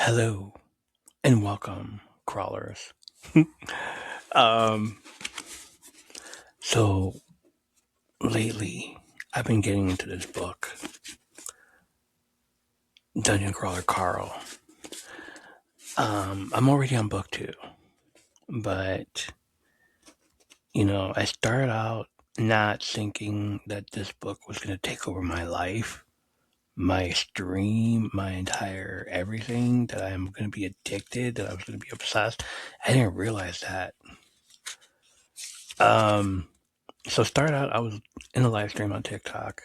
Hello and welcome, crawlers. um, so lately, I've been getting into this book, Dungeon Crawler Carl. I'm already on book 2, but I started out not thinking that this book was going to take over my life, my stream, my entire everything, that I'm going to be addicted, that I was going to be obsessed. I didn't realize that. So started out, I was in a live stream on TikTok.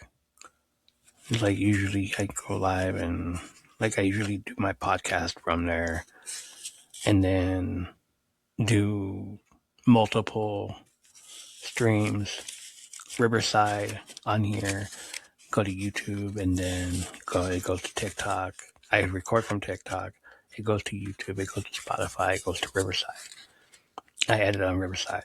Like usually I go live and like I usually do my podcast from there and then do multiple streams, Riverside on here, go to YouTube and then it goes to TikTok. I record from TikTok. It goes to YouTube. It goes to Spotify. It goes to Riverside. I edit on Riverside.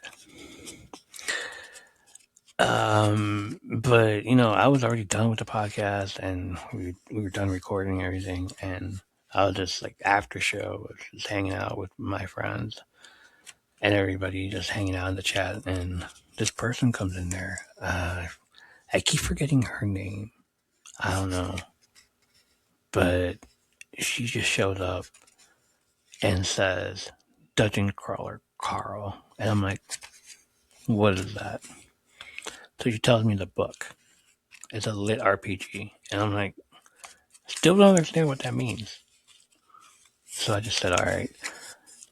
But I was already done with the podcast and we were done recording everything and I was just like after show, was just hanging out with my friends and everybody just hanging out in the chat and this person comes in there. I keep forgetting her name. I don't know. But she just shows up and says, Dungeon Crawler Carl. And I'm like, what is that? So she tells me the book. It's a lit RPG. And I'm like, still don't understand what that means. So I just said, all right,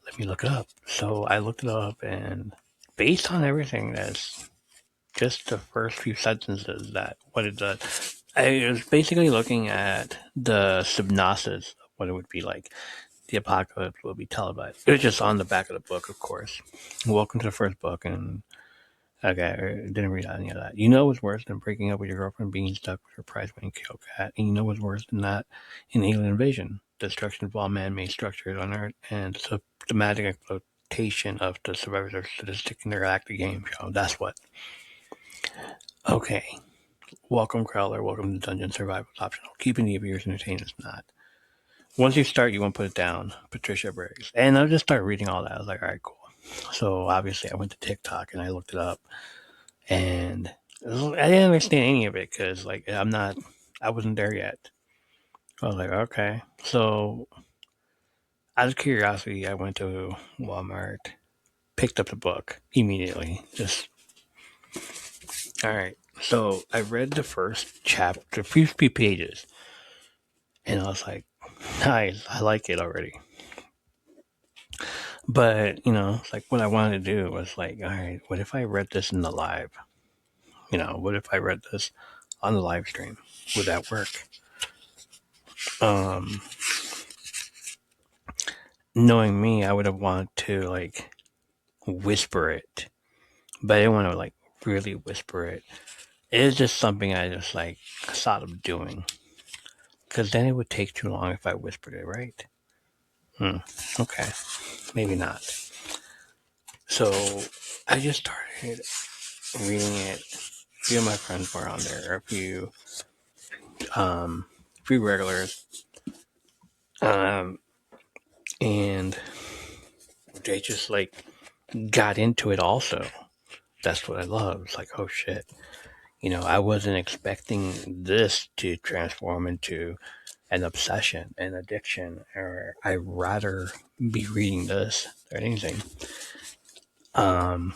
let me look it up. So I looked it up, and based on everything, that's just the first few sentences that what it does. I was basically looking at the synopsis of what it would be like. The apocalypse will be televised. It was just on the back of the book, of course. Welcome to the first book, and okay, I didn't read any of that. You know what's worse than breaking up with your girlfriend, being stuck with her prize-winning kill cat, and you know what's worse than that in Alien Invasion, destruction of all man-made structures on Earth, and systematic exploitation of the survivors are sadistic in their active game show. That's what. Okay, welcome, Crowler. Welcome to Dungeon Survival. It's optional. Keeping the viewers entertained is not. Once you start, you won't put it down. Patricia Briggs. And I just started reading all that. I was like, all right, cool. So obviously, I went to TikTok and I looked it up. And I didn't understand any of it because, like, I wasn't there yet. I was like, okay. So, out of curiosity, I went to Walmart, picked up the book immediately. Just, all right. So, I read the first chapter, the first few pages, and I was like, nice, I like it already. But, like what I wanted to do was like, all right, what if I read this in the live? What if I read this on the live stream? Would that work? Knowing me, I would have wanted to like whisper it, but I didn't want to like really whisper it. It is just something I just like thought of doing, because then it would take too long if I whispered it, right? Okay, maybe not. So I just started reading it. A few of my friends were on there. A few regulars, and they just like got into it also. That's what I love. It's like, oh shit. I wasn't expecting this to transform into an obsession, an addiction, or I'd rather be reading this than anything. And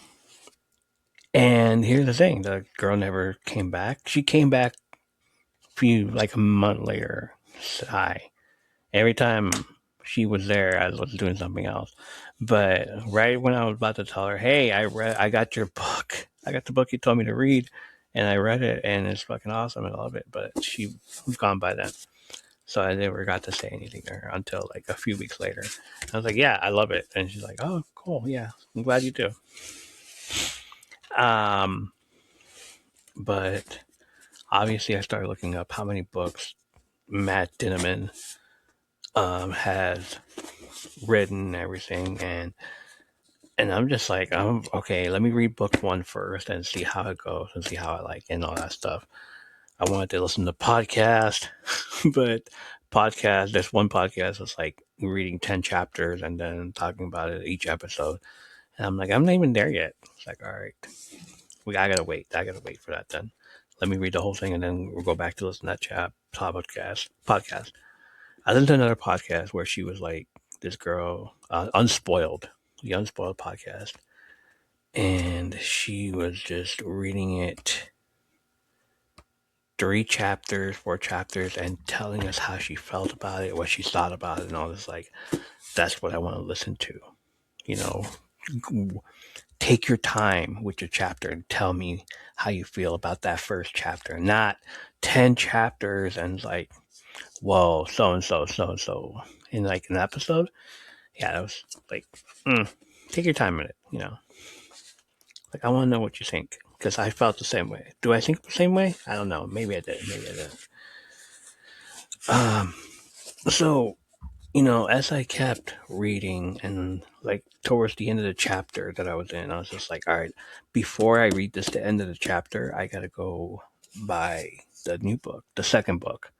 here's the thing, the girl never came back. She came back like a month later. Sigh. Every time she was there, I was doing something else. But right when I was about to tell her, hey, I got your book. I got the book you told me to read. And I read it, and it's fucking awesome. I love it. But she was gone by then. So I never got to say anything to her until like a few weeks later. I was like, yeah, I love it. And she's like, oh, cool. Yeah, I'm glad you do. But obviously I started looking up how many books Matt Dinniman has written and everything. And I'm just like, okay, let me read book 1 first and see how it goes and see how I like it and all that stuff. I wanted to listen to podcast, but podcast, there's one podcast that's like reading 10 chapters and then talking about it each episode. And I'm like, I'm not even there yet. It's like, all right, I gotta wait. I gotta wait for that then. Let me read the whole thing and then we'll go back to listen to that podcast. I listened to another podcast where she was like, this girl, Unspoiled, the Unspoiled podcast. And she was just reading it 4 chapters, and telling us how she felt about it, what she thought about it, and all this. Like, that's what I want to listen to. You know, take your time with your chapter and tell me how you feel about that first chapter, not 10 chapters and like, whoa, so and so in like an episode. Yeah, that was like, take your time with it. Like, I want to know what you think because I felt the same way. Do I think the same way? I don't know. Maybe I did. Maybe I didn't. So, as I kept reading and like towards the end of the chapter that I was in, I was just like, all right, before I read this, the end of the chapter, I got to go buy the new book, the second book.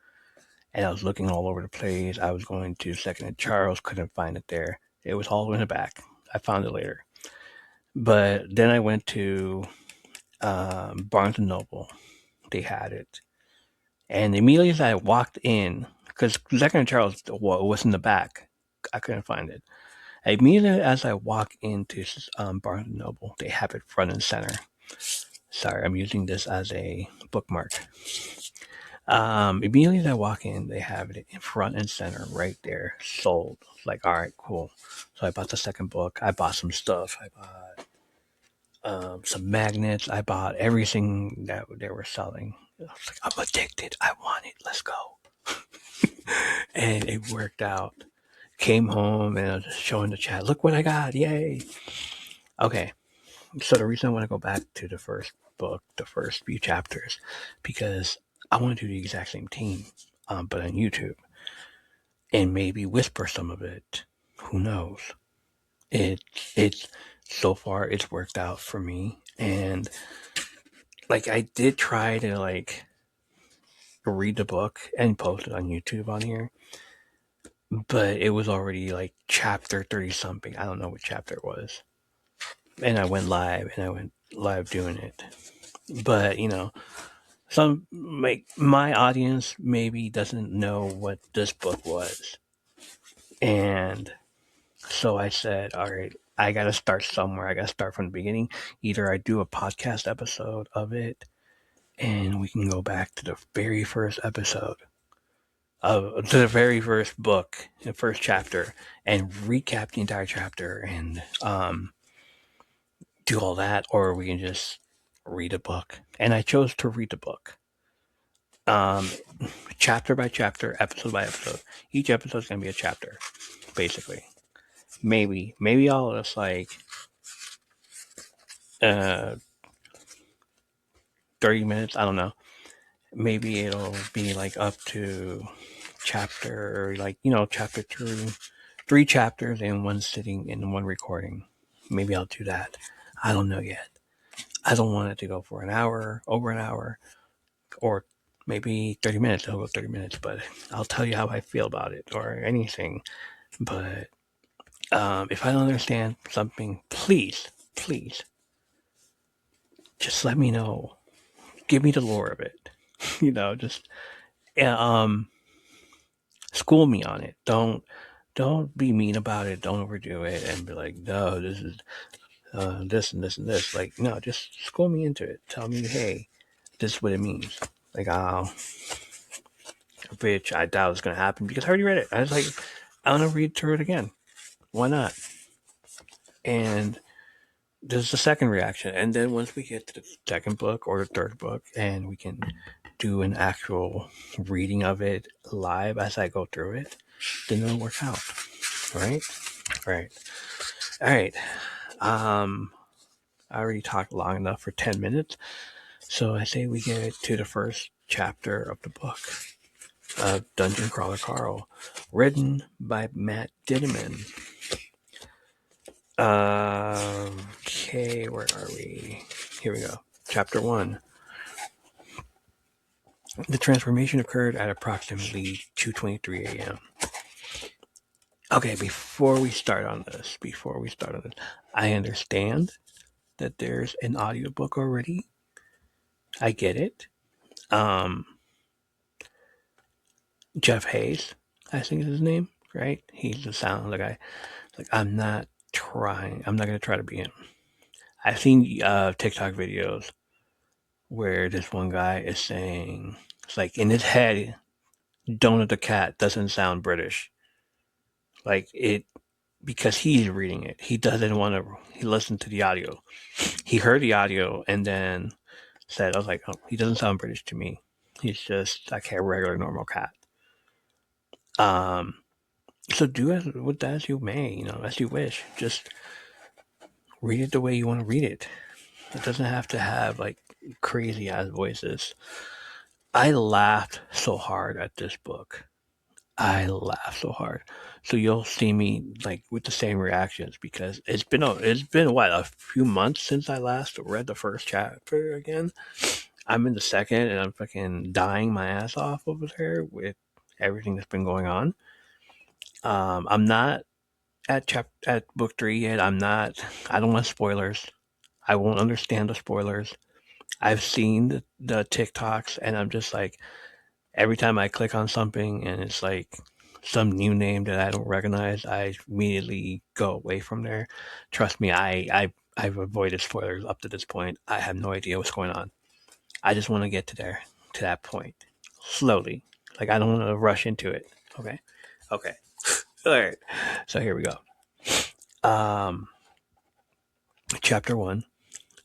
And I was looking all over the place. I was going to Second and Charles, couldn't find it there. It was all in the back. I found it later. But then I went to Barnes and Noble. They had it. And immediately as I walked in, because Second and Charles was in the back, I couldn't find it. Immediately as I walk into Barnes and Noble, they have it front and center. Sorry, I'm using this as a bookmark. Immediately as I walk in, they have it in front and center right there, sold. It's like, all right, cool. So I bought the second book. I bought some stuff. I bought some magnets. I bought everything that they were selling. I was like, I'm addicted. I want it. Let's go. And it worked out. Came home and I was just showing the chat, look what I got. Yay. Okay. So the reason I want to go back to the first book, the first few chapters, because I want to do the exact same thing, but on YouTube, and maybe whisper some of it. Who knows? It's so far it's worked out for me, and like I did try to like read the book and post it on YouTube on here, but it was already like chapter 30 something. I don't know what chapter it was, and I went live doing it. But some like my audience maybe doesn't know what this book was, and so I said, all right, I gotta start somewhere. I gotta start from the beginning. Either I do a podcast episode of it and we can go back to the very first episode to the very first book, the first chapter, and recap the entire chapter and do all that, or we can just read a book. And I chose to read the book. Chapter by chapter, episode by episode. Each episode is going to be a chapter, basically. Maybe I'll just like 30 minutes. I don't know. Maybe it'll be like up to chapter, like, chapter 3 chapters in one sitting, in one recording. Maybe I'll do that. I don't know yet. I don't want it to go for an hour, over an hour, or maybe 30 minutes. I'll go 30 minutes, but I'll tell you how I feel about it or anything. But if I don't understand something, please, just let me know. Give me the lore of it. Just school me on it. Don't be mean about it. Don't overdo it and be like, no, this is this and this and this. Like, no, just school me into it. Tell me, hey, this is what it means. Like, which I doubt is going to happen because I already read it. I was like, I want to read through it again. Why not? And there's the second reaction. And then once we get to the second book or the third book and we can do an actual reading of it live as I go through it, then it'll work out. Right? All right. I already talked long enough for 10 minutes. So I say we get to the first chapter of the book. Dungeon Crawler Carl, written by Matt Dittman. Okay, where are we? Here we go. Chapter 1. The transformation occurred at approximately 2:23 a.m. Okay, before we start on this, I understand that there's an audiobook already. I get it. Um, Jeff Hayes, I think is his name, right? He's the guy. Like, I'm not going to try to be him. I've seen TikTok videos where this one guy is saying, it's like in his head, Donut the cat doesn't sound British. Like it, because he's reading it. He doesn't want to, he listened to the audio. He heard the audio and then said, I was like, oh, he doesn't sound British to me. He's just like a regular normal cat. Um, so do with that as you may, as you wish. Just read it the way you want to read it. It doesn't have to have like crazy ass voices. I laughed so hard at this book. I laughed so hard. So you'll see me like with the same reactions because it's been what, a few months since I last read the first chapter again. I'm in the second and I'm fucking dying my ass off over there with everything that's been going on. I'm not at book 3 yet. I don't want spoilers. I won't understand the spoilers. I've seen the TikToks and I'm just like, every time I click on something and it's like some new name that I don't recognize, I immediately go away from there. Trust me, I've avoided spoilers up to this point. I have no idea what's going on. I just want to get to that point slowly. Like I don't want to rush into it. Okay. Okay. All right. So here we go. Um, chapter 1.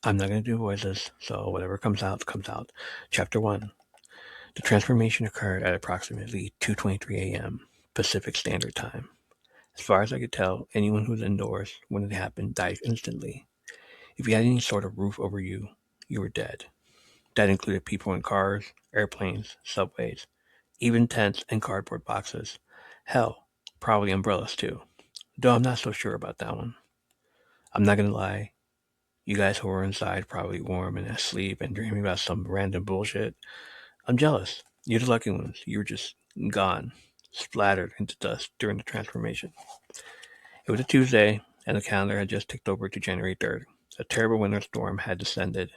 I'm not going to do voices, so whatever comes out comes out. Chapter 1. The transformation occurred at approximately 2:23 a.m. Pacific Standard Time. As far as I could tell, anyone who was indoors when it happened died instantly. If you had any sort of roof over you, you were dead. That included people in cars, airplanes, subways, even tents and cardboard boxes. Hell, probably umbrellas too. Though I'm not so sure about that one. I'm not gonna lie, you guys who were inside probably warm and asleep and dreaming about some random bullshit. I'm jealous. You're the lucky ones. You were just gone, splattered into dust during the transformation. It was a Tuesday, and the calendar had just ticked over to January 3rd. A terrible winter storm had descended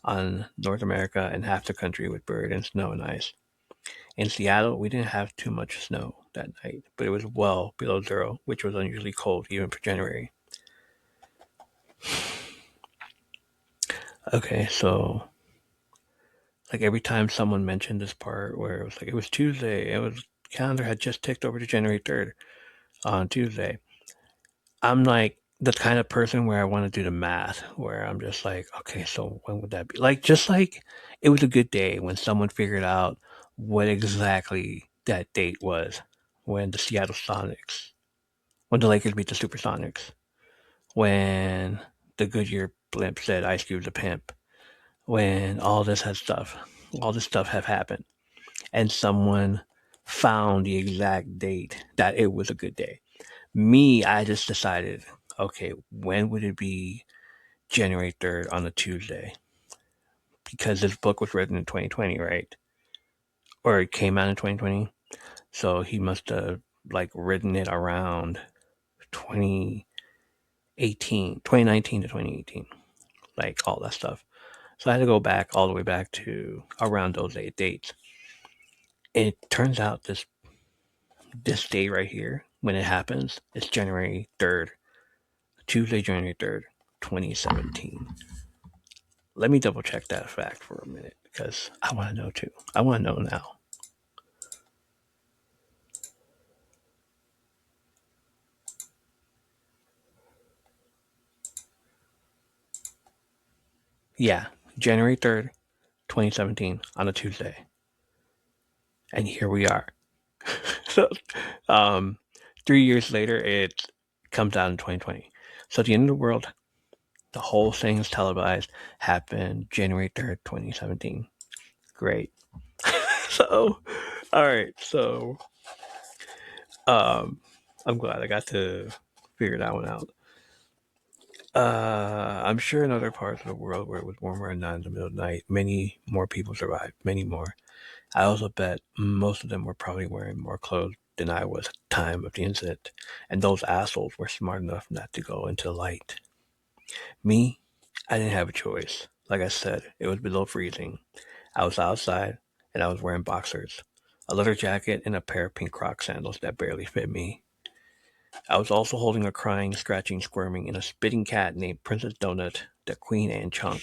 on North America and half the country was buried in snow and ice. In Seattle, we didn't have too much snow that night, but it was well below zero, which was unusually cold even for January. Okay, so like every time someone mentioned this part where it was like it was Tuesday, calendar had just ticked over to January 3rd on Tuesday. I'm like the kind of person where I want to do the math, where I'm just like, okay, so when would that be? Like, just like it was a good day when someone figured out what exactly that date was when the Seattle Sonics, when the Lakers beat the Supersonics, when the Goodyear blimp said Ice Cube's a pimp, when all this stuff have happened, and someone found the exact date that it was a good day. Me, I just decided, okay, when would it be January 3rd on a Tuesday? Because this book was written in 2020, right? Or it came out in 2020. So he must have like written it around 2018, 2019 to 2018, like all that stuff. So I had to go back all the way back to around those 8 dates. And it turns out this day right here, when it happens, it's January 3rd, Tuesday, January 3rd, 2017. Let me double check that fact for a minute because I want to know too. I want to know now. Yeah, January 3rd, 2017 on a Tuesday. And here we are. So, um, 3 years later, it comes out in 2020. So at the end of the world, the whole thing is televised, happened January 3rd, 2017. Great. So, all right. So, um, I'm glad I got to figure that one out. I'm sure in other parts of the world where it was warmer and not in the middle of the night, many more people survived. Many more. I also bet most of them were probably wearing more clothes than I was at the time of the incident, and those assholes were smart enough not to go into the light. Me, I didn't have a choice. Like I said, it was below freezing. I was outside, and I was wearing boxers, a leather jacket, and a pair of pink Croc sandals that barely fit me. I was also holding a crying, scratching, squirming, and a spitting cat named Princess Donut, the Queen Anne chunk.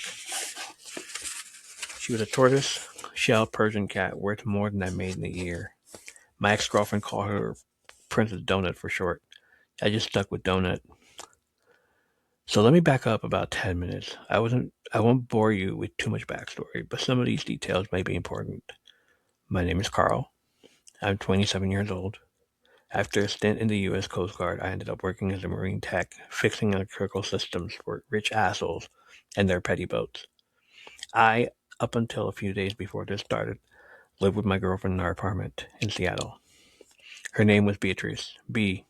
She was a tortoise shell Persian cat worth more than I made in a year. My ex-girlfriend called her Princess Donut for short. I just stuck with Donut. So let me back up about 10 minutes. I won't bore you with too much backstory, but some of these details may be important. My name is Carl. I'm 27 years old. After a stint in the U.S. Coast Guard, I ended up working as a marine tech, fixing electrical systems for rich assholes and their petty boats. I, up until a few days before this started, lived with my girlfriend in our apartment in Seattle. Her name was Beatrice. B.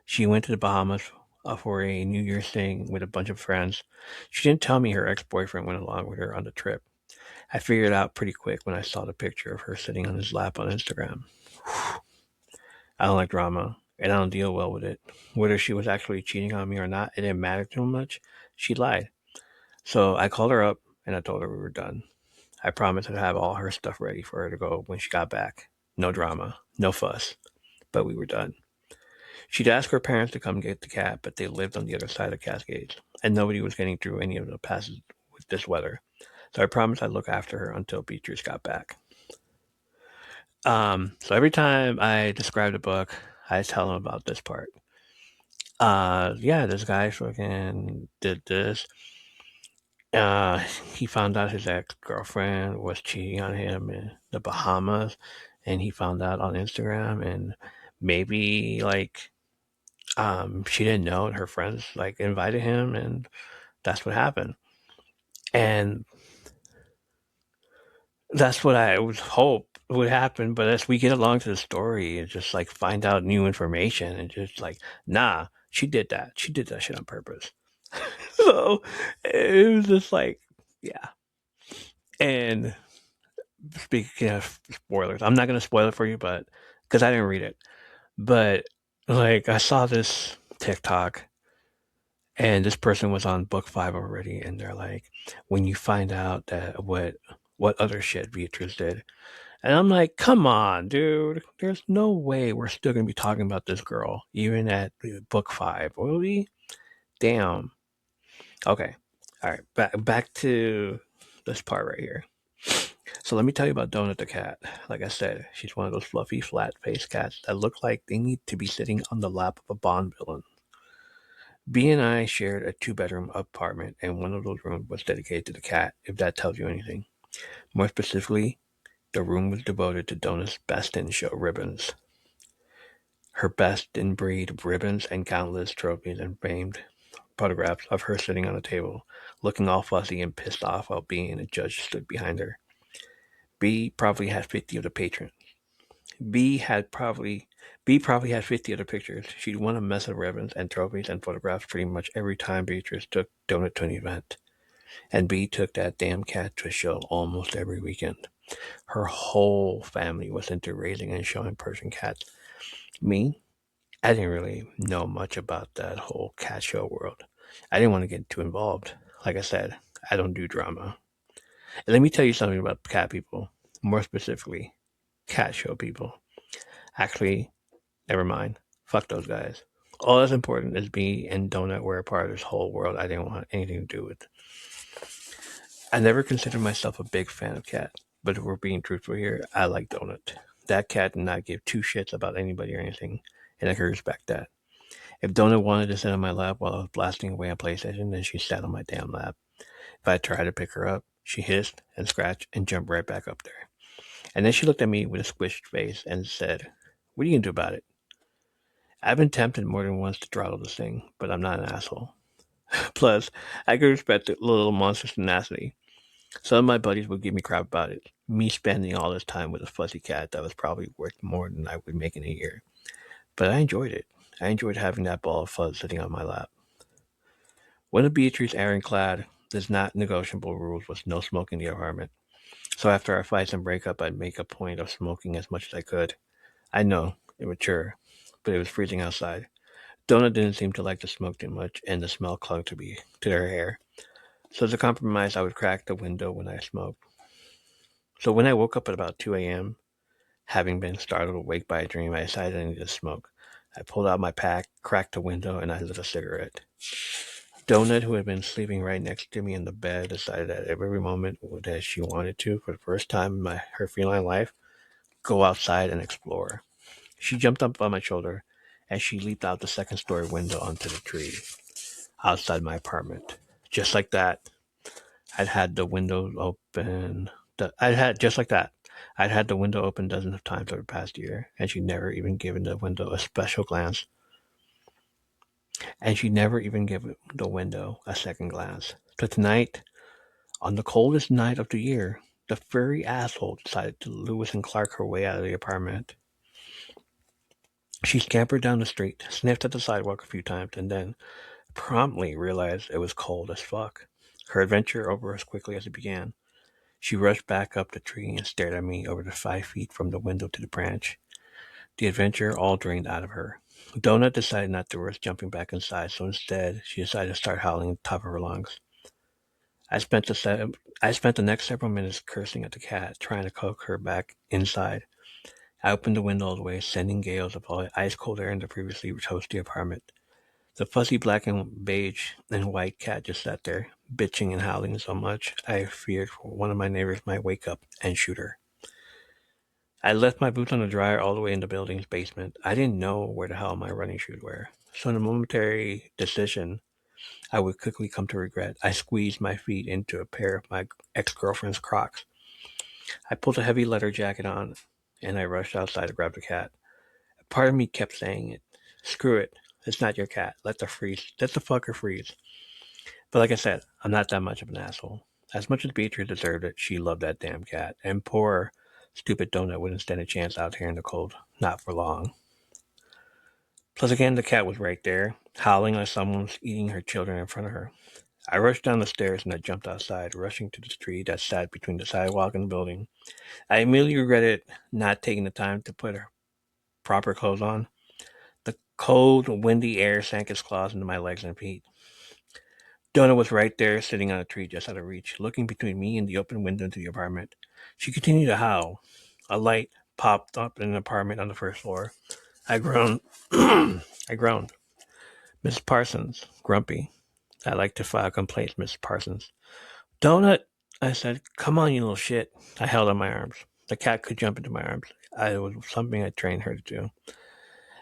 She went to the Bahamas for a New Year's thing with a bunch of friends. She didn't tell me her ex-boyfriend went along with her on the trip. I figured it out pretty quick when I saw the picture of her sitting on his lap on Instagram. I don't like drama, and I don't deal well with it. Whether she was actually cheating on me or not, it didn't matter too much. She lied. So I called her up, and I told her we were done. I promised to have all her stuff ready for her to go when she got back. No drama, no fuss, but we were done. She'd asked her parents to come get the cat, but they lived on the other side of Cascades, and nobody was getting through any of the passes with this weather. So I promised I'd look after her until Beatrice got back. So every time I describe the book, I tell them about this part. Yeah, this guy fucking did this. He found out his ex-girlfriend was cheating on him in the Bahamas, and he found out on Instagram, and maybe like she didn't know, and her friends like invited him, and that's what happened. And that's what I would hope would happen. But as we get along to the story and just like find out new information and just like, nah, she did that. She did that shit on purpose. So it was just like, yeah. And speaking of spoilers, I'm not going to spoil it for you, but because I didn't read it. But like, I saw this TikTok and this person was on book 5 already. And they're like, when you find out that what other shit Beatrice did. And I'm like, come on, dude. There's no way we're still going to be talking about this girl, even at book 5. Will we? Damn. Okay. All right. Back to this part right here. So let me tell you about Donut the cat. Like I said, she's one of those fluffy, flat-faced cats that look like they need to be sitting on the lap of a Bond villain. B and I shared a 2-bedroom apartment, and one of those rooms was dedicated to the cat, if that tells you anything. More specifically, the room was devoted to Donut's best in show ribbons. Her best in breed ribbons and countless trophies and framed photographs of her sitting on a table, looking all fussy and pissed off while B and a judge stood behind her. B probably had 50 of the patrons. B probably had 50 other pictures. She'd won a mess of ribbons and trophies and photographs pretty much every time Beatrice took Donut to an event. And B took that damn cat to a show almost every weekend. Her whole family was into raising and showing Persian cats. Me, I didn't really know much about that whole cat show world. I didn't want to get too involved. Like I said, I don't do drama. And let me tell you something about cat people. More specifically, cat show people. Actually, never mind. Fuck those guys. All that's important is me and Donut were a part of this whole world I didn't want anything to do with. I never considered myself a big fan of cat, but if we're being truthful here, I like Donut. That cat did not give two shits about anybody or anything, and I can respect that. If Donut wanted to sit on my lap while I was blasting away on PlayStation, then she sat on my damn lap. If I tried to pick her up, she hissed and scratched and jumped right back up there. And then she looked at me with a squished face and said, "What are you going to do about it?" I've been tempted more than once to throttle this thing, but I'm not an asshole. Plus, I could respect the little monster's tenacity. Some of my buddies would give me crap about it. Me spending all this time with a fuzzy cat that was probably worth more than I would make in a year. But I enjoyed it. I enjoyed having that ball of fuzz sitting on my lap. One of Beatrice's ironclad, there's not negotiable rules was no smoking in the apartment. So after our fights and breakup, I'd make a point of smoking as much as I could. I know, immature, but it was freezing outside. Donna didn't seem to like the smoke too much, and the smell clung to her hair. So as a compromise, I would crack the window when I smoked. So when I woke up at about 2 a.m., having been startled awake by a dream, I decided I needed to smoke. I pulled out my pack, cracked the window, and I lit a cigarette. Donut, who had been sleeping right next to me in the bed, decided at every moment that she wanted to, for the first time in her feline life, go outside and explore. She jumped up on my shoulder as she leaped out the second story window onto the tree outside my apartment. Just like that, I'd had the window open. I'd had just like that. I'd had the window open dozens of times over the past year, and she'd never even given the window a special glance. And she'd never even given the window a second glance. So tonight, on the coldest night of the year, the furry asshole decided to Lewis and Clark her way out of the apartment. She scampered down the street, sniffed at the sidewalk a few times, and then promptly realized it was cold as fuck. Her adventure over as quickly as it began. She rushed back up the tree and stared at me over the 5 feet from the window to the branch. The adventure all drained out of her. Donut decided not to risk jumping back inside, so instead she decided to start howling at the top of her lungs. I spent the next several minutes cursing at the cat, trying to coax her back inside. I opened the window all the way, sending gales of ice cold air into the previously toasty apartment. The fuzzy black and beige and white cat just sat there, bitching and howling so much I feared one of my neighbors might wake up and shoot her. I left my boots on the dryer all the way in the building's basement. I didn't know where the hell my running shoes were. So in a momentary decision I would quickly come to regret, I squeezed my feet into a pair of my ex-girlfriend's Crocs. I pulled a heavy leather jacket on, and I rushed outside to grab the cat. Part of me kept saying it. Screw it. It's not your cat. Let the fucker freeze. But like I said, I'm not that much of an asshole. As much as Beatrice deserved it, she loved that damn cat. And poor, stupid Donut wouldn't stand a chance out here in the cold. Not for long. Plus again, the cat was right there, howling like someone was eating her children in front of her. I rushed down the stairs and I jumped outside, rushing to the tree that sat between the sidewalk and the building. I immediately regretted not taking the time to put her proper clothes on. The cold, windy air sank its claws into my legs and feet. Donna was right there, sitting on a tree just out of reach, looking between me and the open window into the apartment. She continued to howl. A light popped up in an apartment on the first floor. I groaned. I groaned. Miss Parsons, grumpy. I like to file complaints, Miss Parsons. Donut, I said, come on, you little shit. I held on my arms. The cat could jump into my arms. It was something I trained her to do.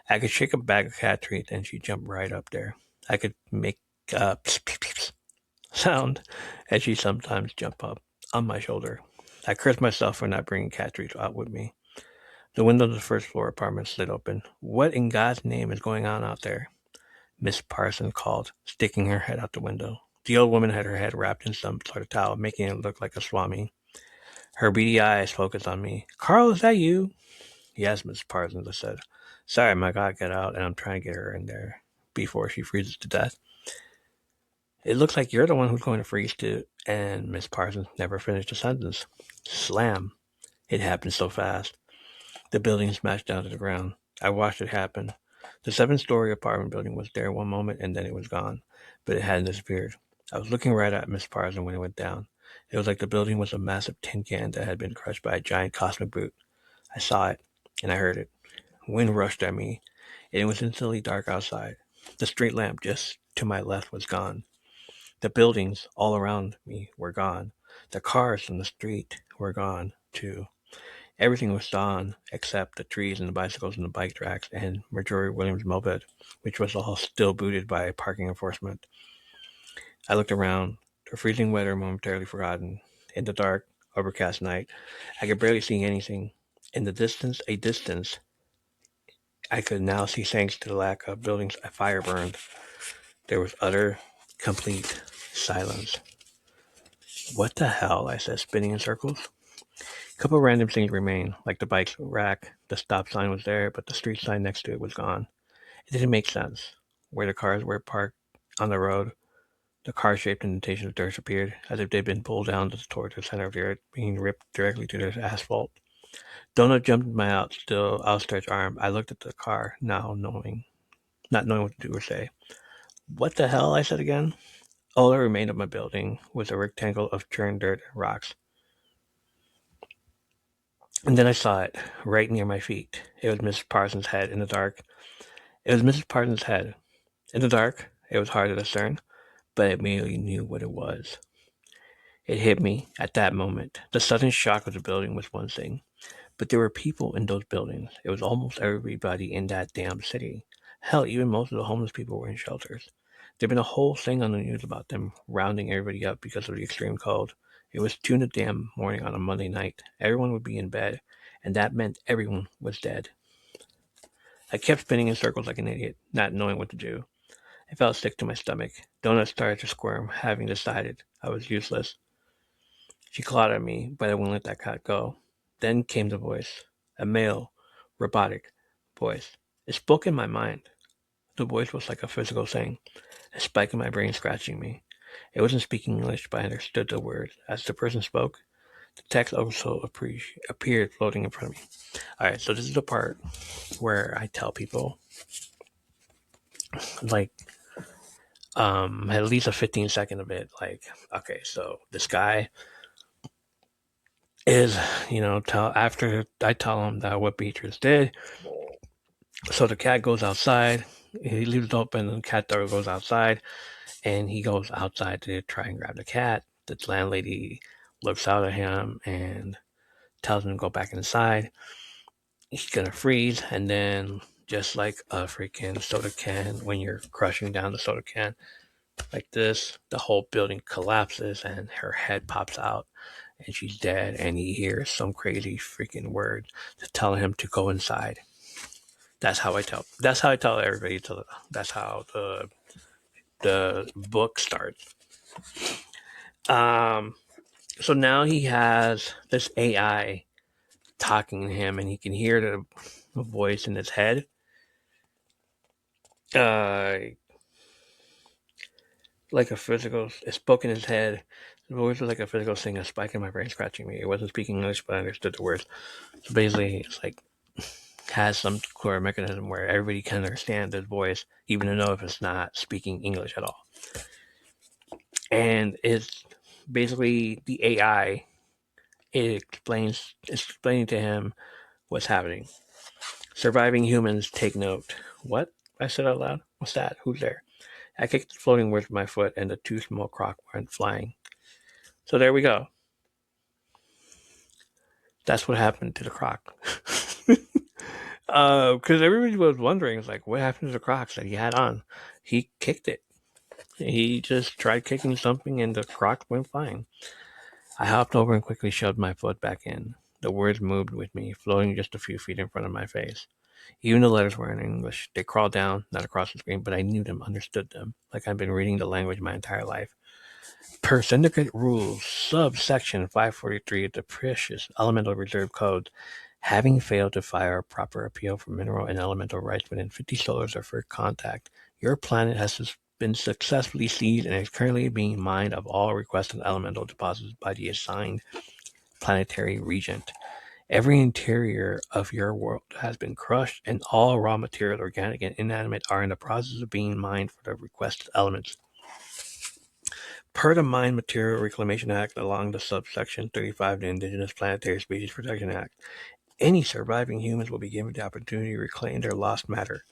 I could shake a bag of cat treats and she'd jump right up there. I could make a sound as she sometimes jump up on my shoulder. I cursed myself for not bringing cat treats out with me. The window of the first floor apartment slid open. What in God's name is going on out there? Miss Parsons called, sticking her head out the window. The old woman had her head wrapped in some sort of towel, making it look like a swami. Her beady eyes focused on me. Carl, is that you? Yes, Miss Parsons, I said. Sorry, my God, get out, and I'm trying to get her in there before she freezes to death. It looks like you're the one who's going to freeze too. And Miss Parsons never finished the sentence. Slam. It happened so fast. The building smashed down to the ground. I watched it happen. The 7-story apartment building was there one moment and then it was gone, but it hadn't disappeared. I was looking right at Miss Parsons when it went down. It was like the building was a massive tin can that had been crushed by a giant cosmic boot. I saw it, and I heard it. Wind rushed at me, and it was instantly dark outside. The street lamp just to my left was gone. The buildings all around me were gone. The cars in the street were gone, too. Everything was gone except the trees and the bicycles and the bike tracks and Marjorie Williams' moped, which was all still booted by parking enforcement. I looked around, the freezing weather momentarily forgotten. In the dark, overcast night, I could barely see anything. In the distance, I could now see thanks to the lack of buildings a fire burned. There was utter, complete silence. What the hell? I said, spinning in circles. A couple of random things remained, like the bike rack. The stop sign was there, but the street sign next to it was gone. It didn't make sense. Where the cars were parked on the road The car-shaped indentation of dirt appeared, as if they'd been pulled down toward the center of the earth, being ripped directly to the asphalt. Donut jumped into my still outstretched arm. I looked at the car, not knowing what to do or say. What the hell? I said again. All that remained of my building was a rectangle of churned dirt and rocks. And then I saw it, right near my feet. It was Mrs. Parsons' head in the dark. It was Mrs. Parsons' head. In the dark, it was hard to discern, but I immediately knew what it was. It hit me at that moment. The sudden shock of the building was one thing, but there were people in those buildings. It was almost everybody in that damn city. Hell, even most of the homeless people were in shelters. There'd been a whole thing on the news about them rounding everybody up because of the extreme cold. It was 2 in the damn morning on a Monday night. Everyone would be in bed, and that meant everyone was dead. I kept spinning in circles like an idiot, not knowing what to do. I felt sick to my stomach. Donut started to squirm, having decided I was useless. She clawed at me, but I wouldn't let that cat go. Then came the voice, a male, robotic voice. It spoke in my mind. The voice was like a physical thing, a spike in my brain scratching me. It wasn't speaking English, but I understood the words. As the person spoke, the text also appeared floating in front of me. Alright, so this is the part where I tell people, like, at least a 15-second of it, like, okay, so this guy is, after I tell him that what Beatrice did, so the cat goes outside, he leaves it open, and the cat door goes outside, and he goes outside to try and grab the cat. The landlady looks out at him and tells him to go back inside. He's gonna freeze, and then just like a freaking soda can, when you're crushing down the soda can like this, the whole building collapses and her head pops out and she's dead, and he hears some crazy freaking word to tell him to go inside. That's how I tell everybody that's how the book starts. So now he has this AI talking to him, and he can hear the voice in his head. Like a physical, it spoke in his head. The voice was like a physical thing, a spike in my brain scratching me. It wasn't speaking English, but I understood the words. So basically, it's like has some core mechanism where everybody can understand his voice, even though if it's not speaking English at all. And it's basically the AI. It's explaining to him what's happening. Surviving humans take note. What? I said out loud. What's that? Who's there? I kicked the floating words with my foot, and the 2 small crocs went flying. So there we go. That's what happened to the croc. Because everybody was wondering, like, what happened to the crocs that he had on? He kicked it. He just tried kicking something, and the croc went flying. I hopped over and quickly shoved my foot back in. The words moved with me, floating just a few feet in front of my face. Even the letters were in English. They crawled down, not across the screen, but I knew them, understood them, like I'd been reading the language my entire life. Per Syndicate Rules, subsection 543 of the precious Elemental Reserve Code, having failed to file a proper appeal for mineral and elemental rights within 50 solars of first contact, your planet has been successfully seized and is currently being mined of all requested elemental deposits by the assigned planetary regent. Every interior of your world has been crushed, and all raw materials, organic and inanimate, are in the process of being mined for the requested elements. Per the Mine Material Reclamation Act, along the subsection 35 of the Indigenous Planetary Species Protection Act, any surviving humans will be given the opportunity to reclaim their lost matter.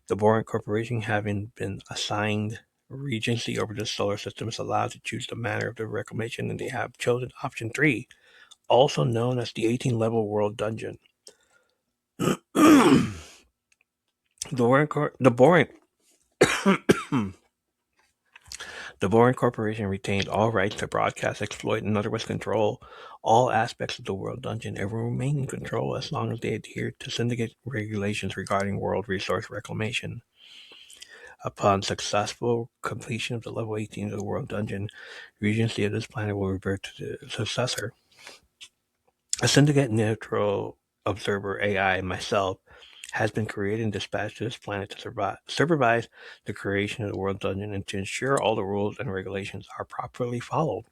The Boron Corporation, having been assigned regency over the solar system, is allowed to choose the manner of the reclamation, and they have chosen option 3, also known as the 18-level World Dungeon. The Boron Corporation retains all rights to broadcast, exploit, and otherwise control all aspects of the World Dungeon and will remain in control as long as they adhere to syndicate regulations regarding world resource reclamation. Upon successful completion of the level 18 of the World Dungeon, regency of this planet will revert to the successor. A syndicate neutral observer AI, myself, has been created and dispatched to this planet to supervise the creation of the world dungeon and to ensure all the rules and regulations are properly followed.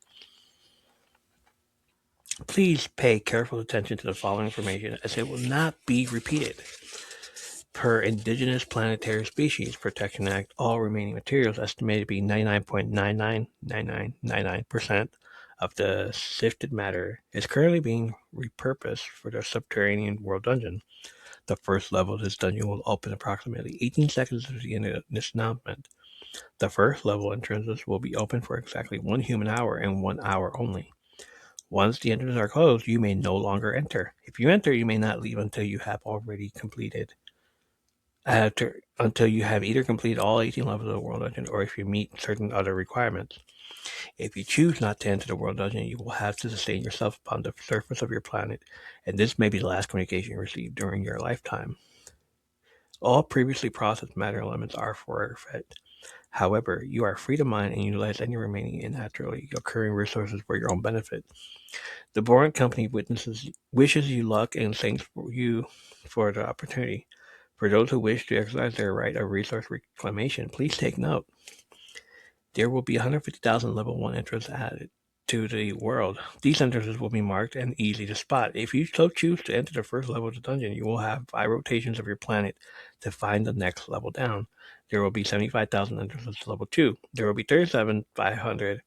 Please pay careful attention to the following information as it will not be repeated. Per Indigenous Planetary Species Protection Act, all remaining materials estimated to be 99.999999% of the sifted matter is currently being repurposed for the subterranean world dungeon. The first level of this dungeon will open approximately 18 seconds after the end of this announcement. The first level entrances will be open for exactly 1 human hour and 1 hour only. Once the entrances are closed, you may no longer enter. If you enter, you may not leave until you have already completed until you have either completed all 18 levels of the World Dungeon or if you meet certain other requirements. If you choose not to enter the World Dungeon, you will have to sustain yourself upon the surface of your planet, and this may be the last communication you receive during your lifetime. All previously processed matter elements are forfeit. However, you are free to mine and utilize any remaining naturally occurring resources for your own benefit. The Boring Company wishes you luck and thanks you for the opportunity. For those who wish to exercise their right of resource reclamation, please take note. There will be 150,000 level 1 entrances added to the world. These entrances will be marked and easy to spot. If you so choose to enter the first level of the dungeon, you will have 5 rotations of your planet to find the next level down. There will be 75,000 entrances to level 2. There will be 37,500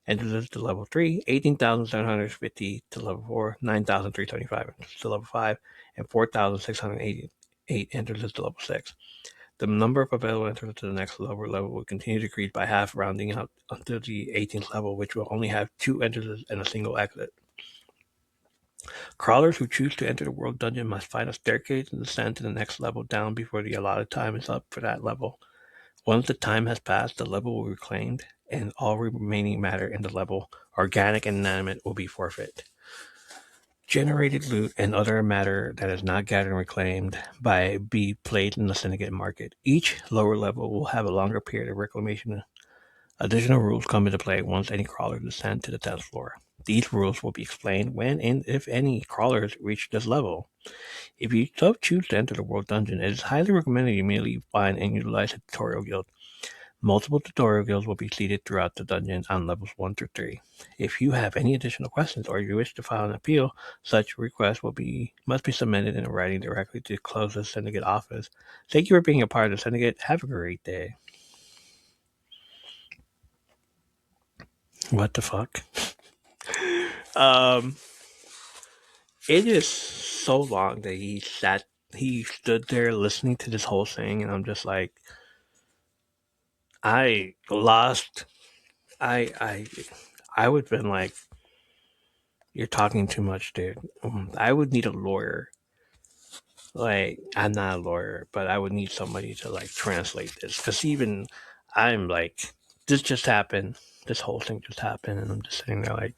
entrances to level 3, 18,750 to level 4, 9,375 to level 5, and 4,688 entrances to level 6. The number of available entrances to the next level will continue to decrease by half, rounding out until the 18th level, which will only have 2 entrances and a single exit. Crawlers who choose to enter the world dungeon must find a staircase and descend to the next level down before the allotted time is up for that level. Once the time has passed, the level will be reclaimed, and all remaining matter in the level, organic and inanimate, will be forfeit. Generated loot and other matter that is not gathered and reclaimed be placed in the syndicate market. Each lower level will have a longer period of reclamation. Additional rules come into play once any crawlers descend to the 10th floor. These rules will be explained when and if any crawlers reach this level. If you so choose to enter the world dungeon, it is highly recommended you immediately find and utilize a tutorial guild. Multiple tutorial guilds will be seated throughout the dungeon on levels 1 through 3. If you have any additional questions or you wish to file an appeal, such request must be submitted in writing directly to the closest syndicate office. Thank you for being a part of the syndicate. Have a great day. What the fuck? It is so long that he stood there listening to this whole thing, and I'm just like, I lost. I would have been like, you're talking too much, dude. I would need a lawyer. Like, I'm not a lawyer, but I would need somebody to like translate this. Because even I'm like, this just happened. This whole thing just happened. And I'm just sitting there like,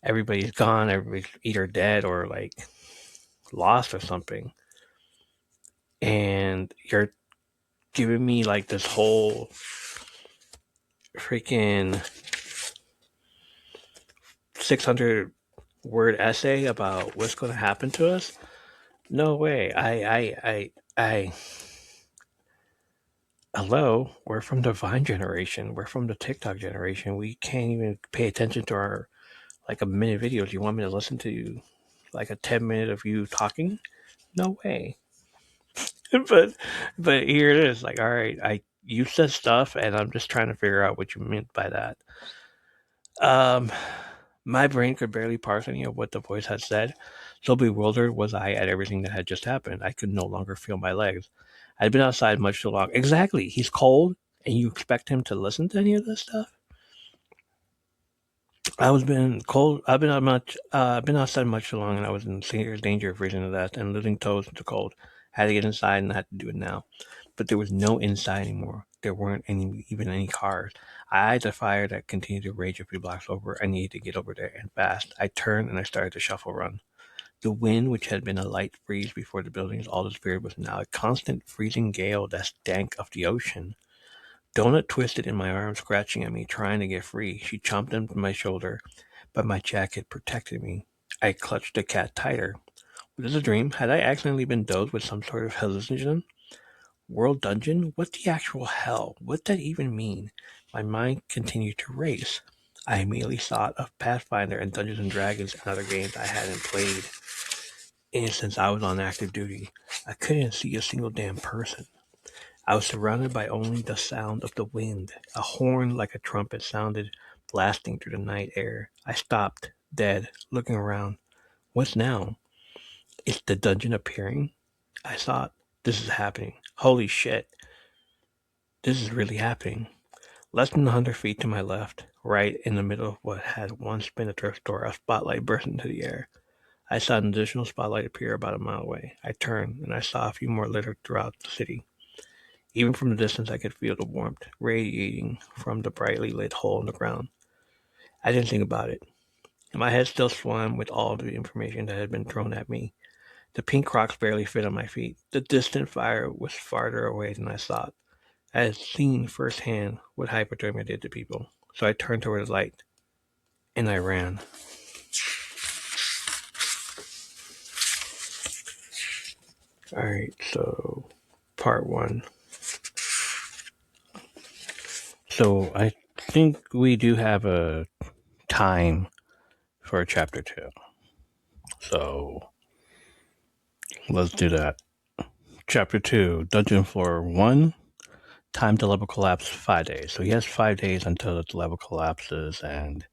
everybody's gone. Everybody's either dead or like lost or something. And you're giving me like this whole freaking 600 word essay about what's going to happen to us. No way. Hello, we're from the Vine generation. We're from the TikTok generation. We can't even pay attention to our like a minute videos. You want me to listen to you like a 10-minute of you talking? No way. but here it is. Like, all right, you said stuff, and I'm just trying to figure out what you meant by that. My brain could barely parse any of what the voice had said. So bewildered was I at everything that had just happened. I could no longer feel my legs. I'd been outside much too long. Exactly. He's cold, and you expect him to listen to any of this stuff? I've been cold. I've been outside much too long, and I was in serious danger of freezing to death and losing toes to cold. Had to get inside, and I had to do it now. But there was no inside anymore. There weren't even any cars. I eyed the fire that continued to rage a few blocks over. I needed to get over there, and fast. I turned, and I started to shuffle run. The wind, which had been a light breeze before the buildings all disappeared, was now a constant freezing gale that stank of the ocean. Donut twisted in my arm, scratching at me, trying to get free. She chomped into my shoulder, but my jacket protected me. I clutched the cat tighter. This is a dream. Had I accidentally been dosed with some sort of hallucinogen? World dungeon? What the actual hell? What did that even mean? My mind continued to race. I immediately thought of Pathfinder and Dungeons and Dragons and other games I hadn't played since I was on active duty. I couldn't see a single damn person. I was surrounded by only the sound of the wind. A horn like a trumpet sounded blasting through the night air. I stopped, dead, looking around. What's now? Is the dungeon appearing? I thought, this is happening. Holy shit, this is really happening. Less than 100 feet to my left, right in the middle of what had once been a thrift store, a spotlight burst into the air. I saw an additional spotlight appear about a mile away. I turned, and I saw a few more littered throughout the city. Even from the distance, I could feel the warmth radiating from the brightly lit hole in the ground. I didn't think about it. My head still swam with all the information that had been thrown at me. The pink Crocs barely fit on my feet. The distant fire was farther away than I thought. I had seen firsthand what hypothermia did to people, so I turned toward the light, and I ran. Alright, so part one. So I think we do have a time for chapter 2. So let's do that. Chapter 2, Dungeon Floor 1, time to level collapse 5 days. So he has 5 days until the level collapses, and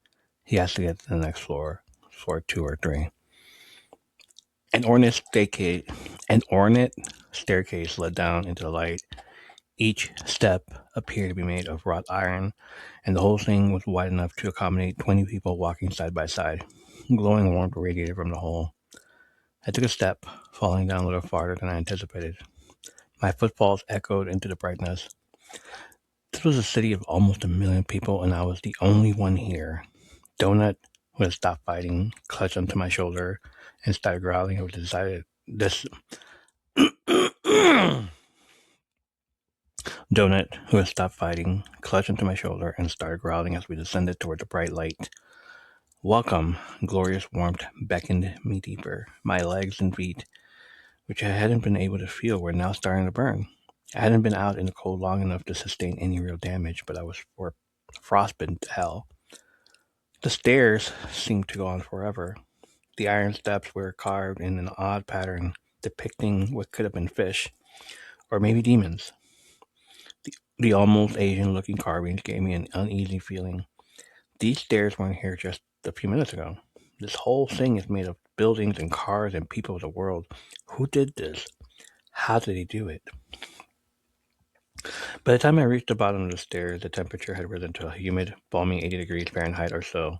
he has to get to the next floor for 2 or 3. An ornate staircase led down into the light. Each step appeared to be made of wrought iron, and the whole thing was wide enough to accommodate 20 people walking side by side. Glowing warmth radiated from the hole. I took a step, falling down a little farther than I anticipated. My footfalls echoed into the brightness. This was a city of almost 1 million people, and I was the only one here. Donut, who had stopped fighting, clutched onto my shoulder and started growling over Donut, who had stopped fighting, clutched into my shoulder and started growling as we descended toward the bright light. Welcome, glorious warmth beckoned me deeper. My legs and feet, which I hadn't been able to feel, were now starting to burn. I hadn't been out in the cold long enough to sustain any real damage, but I was frostbitten to hell. The stairs seemed to go on forever. The iron steps were carved in an odd pattern, depicting what could have been fish, or maybe demons. The almost Asian-looking carvings gave me an uneasy feeling. These stairs weren't here just a few minutes ago. This whole thing is made of buildings and cars and people of the world. Who did this? How did he do it? By the time I reached the bottom of the stairs, the temperature had risen to a humid, balmy 80 degrees Fahrenheit or so.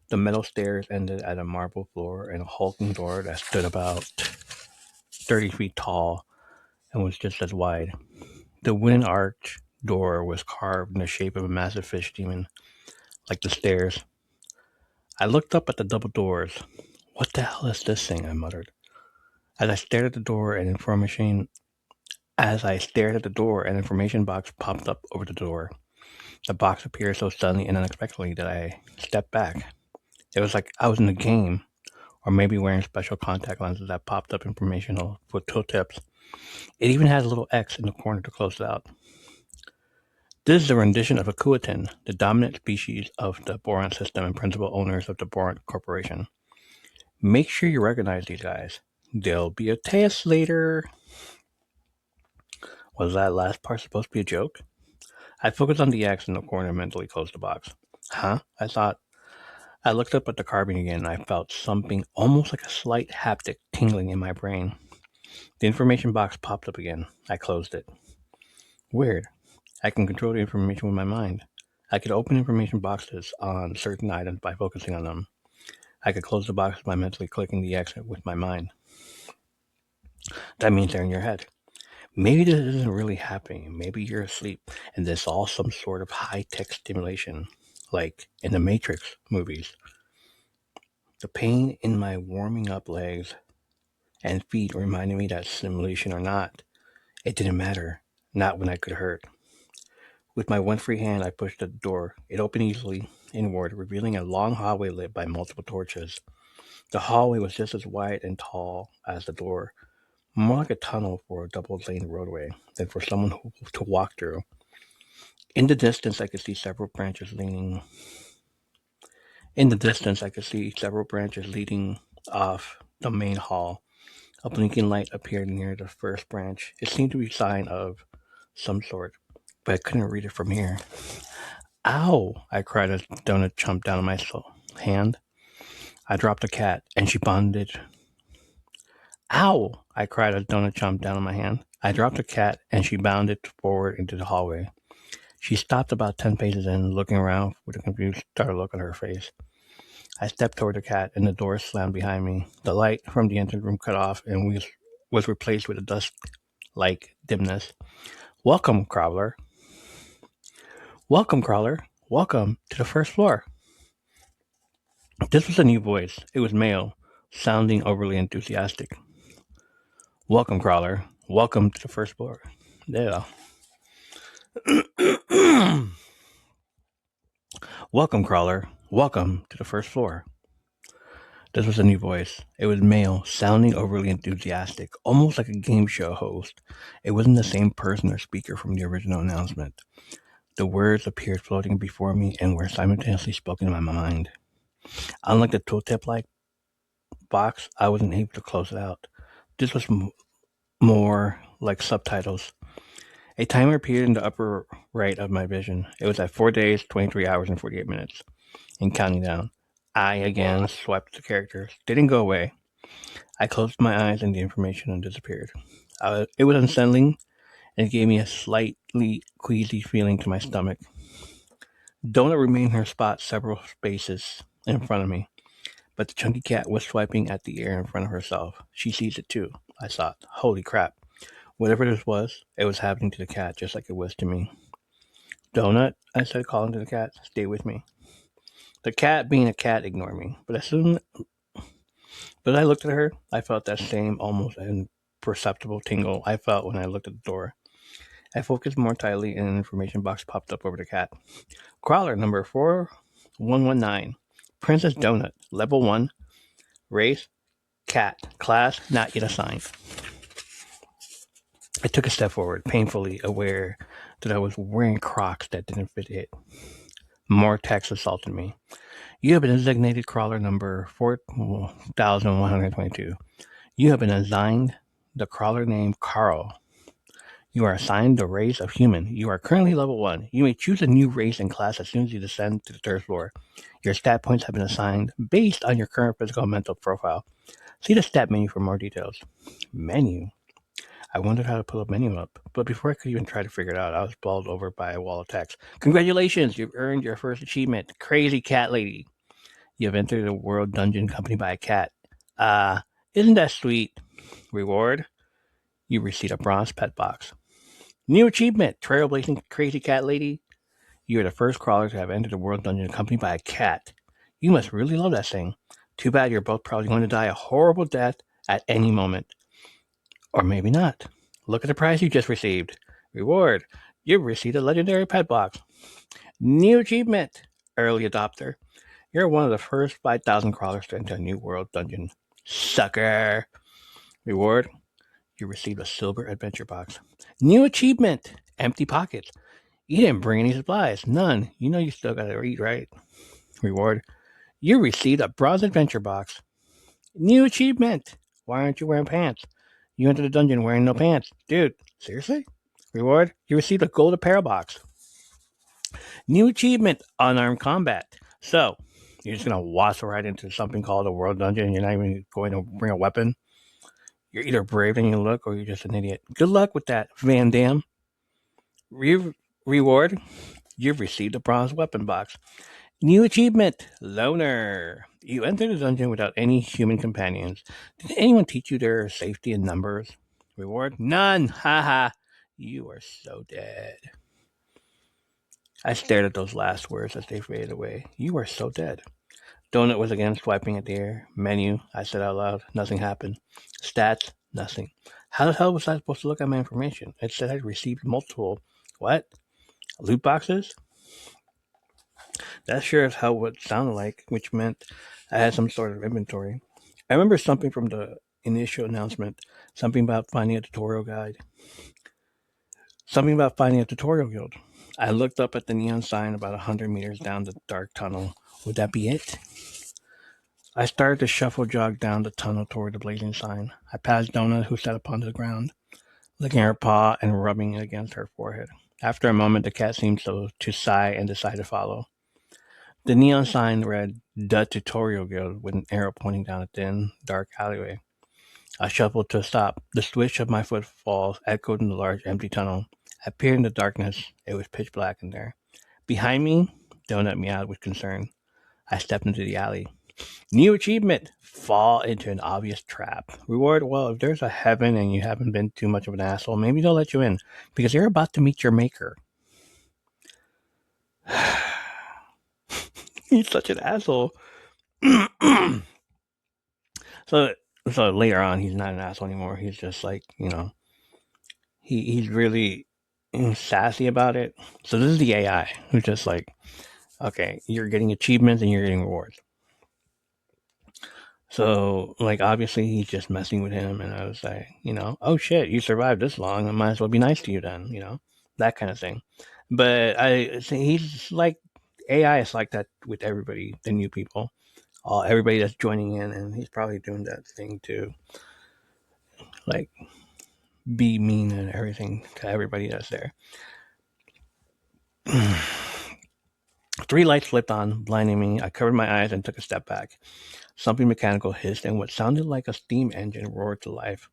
The metal stairs ended at a marble floor and a hulking door that stood about 30 feet tall and was just as wide. The wooden arch door was carved in the shape of a massive fish demon, like the stairs. I looked up at the double doors. What the hell is this thing? I muttered. As I stared at the door, an information box popped up over the door. The box appeared so suddenly and unexpectedly that I stepped back. It was like I was in a game, or maybe wearing special contact lenses that popped up informational with tooltips. It even had a little X in the corner to close it out. This is a rendition of a Kuatin, the dominant species of the boron system and principal owners of the Boron Corporation. Make sure you recognize these guys. There'll be a test later. Was that last part supposed to be a joke? I focused on the X in the corner and mentally closed the box. Huh? I thought. I looked up at the carving again and I felt something almost like a slight haptic tingling in my brain. The information box popped up again. I closed it. Weird. I can control the information with my mind. I could open information boxes on certain items by focusing on them. I could close the boxes by mentally clicking the X with my mind. That means they're in your head. Maybe this isn't really happening. Maybe you're asleep and this is all some sort of high-tech stimulation, like in the Matrix movies. The pain in my warming up legs and feet reminded me that simulation or not, it didn't matter. Not when I could hurt. With my one free hand, I pushed the door. It opened easily inward, revealing a long hallway lit by multiple torches. The hallway was just as wide and tall as the door, more like a tunnel for a double-lane roadway than for someone to walk through. In the distance, I could see several branches leaning. In the distance, I could see several branches leading off the main hall. A blinking light appeared near the first branch. It seemed to be a sign of some sort, but I couldn't read it from here. Ow! I cried as Donut jumped down on my hand. I dropped the cat, and she bounded. Ow! I cried as Donut jumped down on my hand. I dropped the cat, and she bounded forward into the hallway. She stopped about 10 paces in, looking around with a confused, startled look on her face. I stepped toward the cat, and the door slammed behind me. The light from the entrance room cut off and was replaced with a dusk-like dimness. Welcome, Crawler. Welcome, Crawler. Welcome to the first floor. This was a new voice. It was male, sounding overly enthusiastic. Welcome, Crawler. Welcome to the first floor. Yeah. Welcome, Crawler. Welcome to the first floor. This was a new voice. It was male, sounding overly enthusiastic, almost like a game show host. It wasn't the same person or speaker from the original announcement. The words appeared floating before me and were simultaneously spoken in my mind. Unlike the tooltip-like box, I wasn't able to close it out. This was more like subtitles. A timer appeared in the upper right of my vision. It was at 4 days, 23 hours, and 48 minutes, and counting down. I again swiped the characters. They didn't go away. I closed my eyes and the information disappeared. It was unsettling, and it gave me a slightly queasy feeling to my stomach. Donut remained in her spot several spaces in front of me, but the chunky cat was swiping at the air in front of herself. She sees it too, I thought. Holy crap. Whatever this was, it was happening to the cat just like it was to me. Donut, I said, calling to the cat, stay with me. The cat, being a cat, ignored me, but as I looked at her, I felt that same almost imperceptible tingle I felt when I looked at the door. I focused more tightly and an information box popped up over the cat. Crawler number 4119. Princess Donut, level 1, race, cat, class, not yet assigned. I took a step forward, painfully aware that I was wearing Crocs that didn't fit it. More text assaulted me. You have been designated crawler number 4122. You have been assigned the crawler name Carl. You are assigned the race of human. You are currently level 1. You may choose a new race and class as soon as you descend to the third floor. Your stat points have been assigned based on your current physical and mental profile. See the stat menu for more details. Menu. I wondered how to pull a menu up, but before I could even try to figure it out, I was bowled over by a wall of text. Congratulations, you've earned your first achievement, Crazy Cat Lady. You have entered a world dungeon accompanied by a cat. Isn't that sweet? Reward, you received a bronze pet box. New achievement, Trailblazing Crazy Cat Lady. You are the first crawler to have entered a world dungeon accompanied by a cat. You must really love that thing. Too bad you're both probably going to die a horrible death at any moment. Or maybe not. Look at the prize you just received. Reward, you've received a legendary pet box. New achievement, Early Adopter. You're one of the first 5,000 crawlers to enter a new world dungeon. Sucker. Reward, you received a silver adventure box. New achievement, Empty Pockets. You didn't bring any supplies. None. You know you still gotta eat, right? Reward, you received a bronze adventure box. New achievement. Why aren't you wearing pants? You entered the dungeon wearing no pants. Dude, seriously? Reward, you received a gold apparel box. New achievement, Unarmed Combat. So, you're just going to wassel right into something called a world dungeon and you're not even going to bring a weapon? You're either brave than you look or you're just an idiot. Good luck with that, Van Damme. Reward, you've received a bronze weapon box. New achievement, Loner. You entered the dungeon without any human companions. Did anyone teach you their safety in numbers? Reward, none. Haha. You are so dead. I stared at those last words as they faded away. You are so dead. Donut was again swiping at the air. Menu, I said out loud. Nothing happened. Stats, nothing. How the hell was I supposed to look at my information? It said I'd received multiple, what? Loot boxes? That sure as hell what it sounded like, which meant I had some sort of inventory. I remember something from the initial announcement, something about finding a tutorial guide, something about finding a tutorial guild. I looked up at the neon sign about 100 meters down the dark tunnel. Would that be it? I started to shuffle jog down the tunnel toward the blazing sign. I passed Donut, who sat upon the ground, licking her paw and rubbing it against her forehead. After a moment, the cat seemed to sigh and decided to follow. The neon sign read, "The Tutorial Guild," with an arrow pointing down a thin, dark alleyway. I shuffled to a stop. The swish of my footfalls echoed in the large, empty tunnel. I peered in the darkness. It was pitch black in there. Behind me, Donut meowed with concern. I stepped into the alley. New achievement! Fall into an obvious trap. Reward, well, if there's a heaven and you haven't been too much of an asshole, maybe they'll let you in, because you're about to meet your maker. He's such an asshole. So later on, he's not an asshole anymore. He's just like, he's really sassy about it. So this is the AI who's just like, okay, you're getting achievements and you're getting rewards. So, like, obviously he's just messing with him, and I was like, oh shit, you survived this long, I might as well be nice to you then, that kind of thing. But he's like, AI is like that with everybody, the new people, everybody that's joining in, and he's probably doing that thing to, like, be mean and everything to everybody that's there. 3 lights flipped on, blinding me. I covered my eyes and took a step back. Something mechanical hissed, and what sounded like a steam engine roared to life.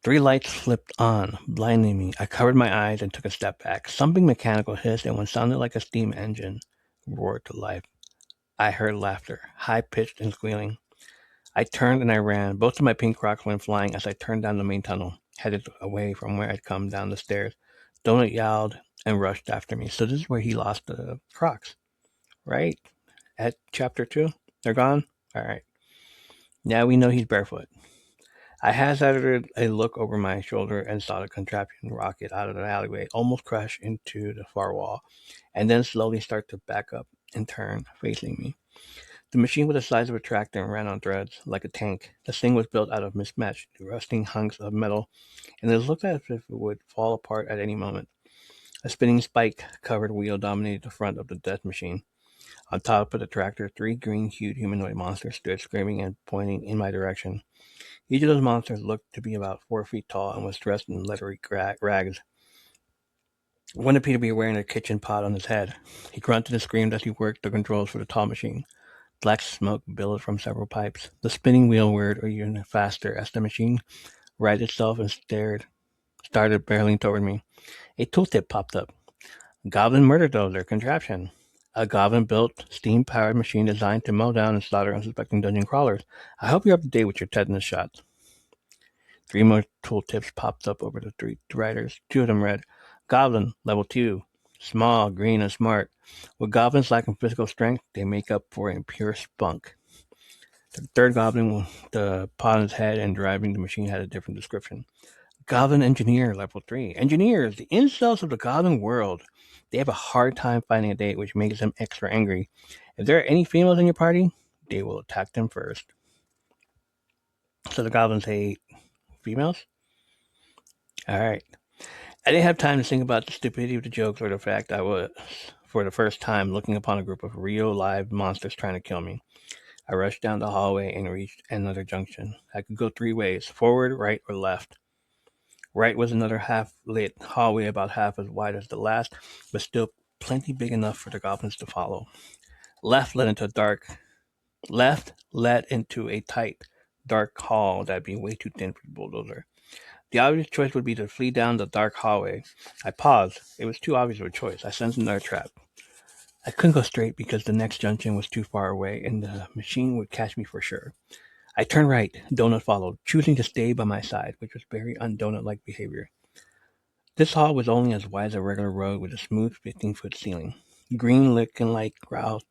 3 lights flipped on, blinding me. I covered my eyes and took a step back. Something mechanical hissed, and what sounded like a steam engine roared to life. I heard laughter, high-pitched and squealing. I turned and I ran. Both of my pink Crocs went flying as I turned down the main tunnel, headed away from where I'd come down the stairs. Donut yowled and rushed after me. So this is where he lost the Crocs, right? At chapter 2? They're gone? All right. Now we know he's barefoot. I hazarded a look over my shoulder and saw the contraption rocket out of the alleyway, almost crash into the far wall, and then slowly start to back up and turn, facing me. The machine was the size of a tractor and ran on threads, like a tank. The thing was built out of mismatched, rusting hunks of metal, and it looked as if it would fall apart at any moment. A spinning spike-covered wheel dominated the front of the death machine. On top of the tractor, 3 green-hued humanoid monsters stood screaming and pointing in my direction. Each of those monsters looked to be about 4 feet tall and was dressed in leathery rags. One appeared to be wearing a kitchen pot on his head. He grunted and screamed as he worked the controls for the tall machine. Black smoke billowed from several pipes. The spinning wheel whirred even faster as the machine righted itself and started barreling toward me. A tooltip popped up. Goblin murder dozer contraption. A goblin-built, steam-powered machine designed to mow down and slaughter unsuspecting dungeon crawlers. I hope you're up to date with your tetanus shots. 3 more tooltips popped up over the 3 riders. 2 of them read, Goblin, level 2. Small, green, and smart. With goblins lacking physical strength, they make up for it in pure spunk. The 3rd goblin with the pot on his head and driving the machine had a different description. Goblin engineer, level 3. Engineers, the incels of the goblin world. They have a hard time finding a date, which makes them extra angry. If there are any females in your party, they will attack them first. So the goblins hate females? Alright. I didn't have time to think about the stupidity of the jokes or the fact I was, for the first time, looking upon a group of real live monsters trying to kill me. I rushed down the hallway and reached another junction. I could go 3 ways, forward, right, or left. Right was another half-lit hallway about half as wide as the last, but still plenty big enough for the goblins to follow. Left led into a tight, dark hall that'd be way too thin for the bulldozer. The obvious choice would be to flee down the dark hallway. I paused. It was too obvious of a choice. I sensed another trap. I couldn't go straight because the next junction was too far away and the machine would catch me for sure. I turned right. Donut followed, choosing to stay by my side, which was very un-donut-like behavior. This hall was only as wide as a regular road with a smooth 15-foot ceiling. Green looking like growth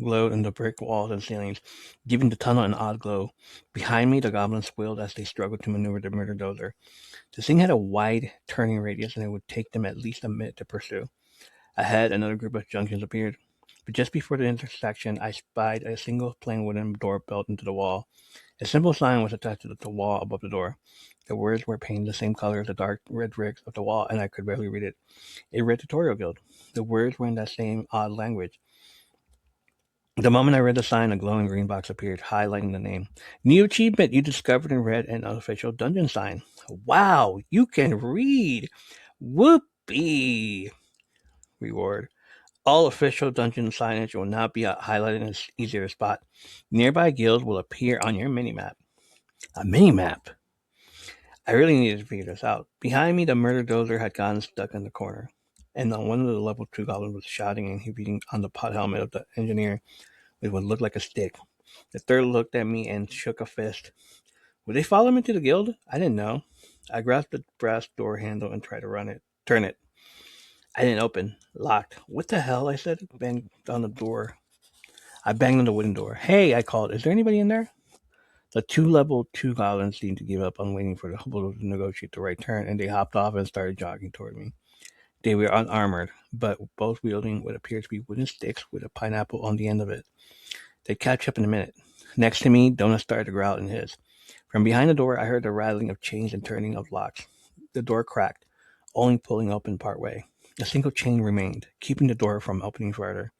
glowed in the brick walls and ceilings, giving the tunnel an odd glow. Behind me, the goblins squealed as they struggled to maneuver the murder dozer. The thing had a wide turning radius, and it would take them at least a minute to pursue. Ahead, another group of junkions appeared. But just before the intersection, I spied a single plain wooden door built into the wall. A simple sign was attached to the wall above the door. The words were painted the same color as the dark red bricks of the wall, and I could barely read it. It read Tutorial Guild. The words were in that same odd language. The moment I read the sign, a glowing green box appeared, highlighting the name. New achievement, you discovered and read an unofficial dungeon sign. Wow, you can read! Whoopee! Reward. All official dungeon signage will now be highlighted in an easier spot. Nearby guilds will appear on your minimap. A minimap? I really needed to figure this out. Behind me, the murder dozer had gotten stuck in the corner. And on one of the level 2 goblins was shouting and beating on the pot helmet of the engineer with what looked like a stick. The third looked at me and shook a fist. Would they follow me to the guild? I didn't know. I grasped the brass door handle and tried to turn it. I didn't open. Locked. What the hell? I said. Banged on the door. I banged on the wooden door. Hey, I called. Is there anybody in there? The two level 2 goblins seemed to give up on waiting for the hobo to negotiate the right turn, and they hopped off and started jogging toward me. They were unarmored, but both wielding what appeared to be wooden sticks with a pineapple on the end of it. They'd catch up in a minute. Next to me, Donut started to growl and hiss. From behind the door, I heard the rattling of chains and turning of locks. The door cracked, only pulling open part way. A single chain remained, keeping the door from opening further.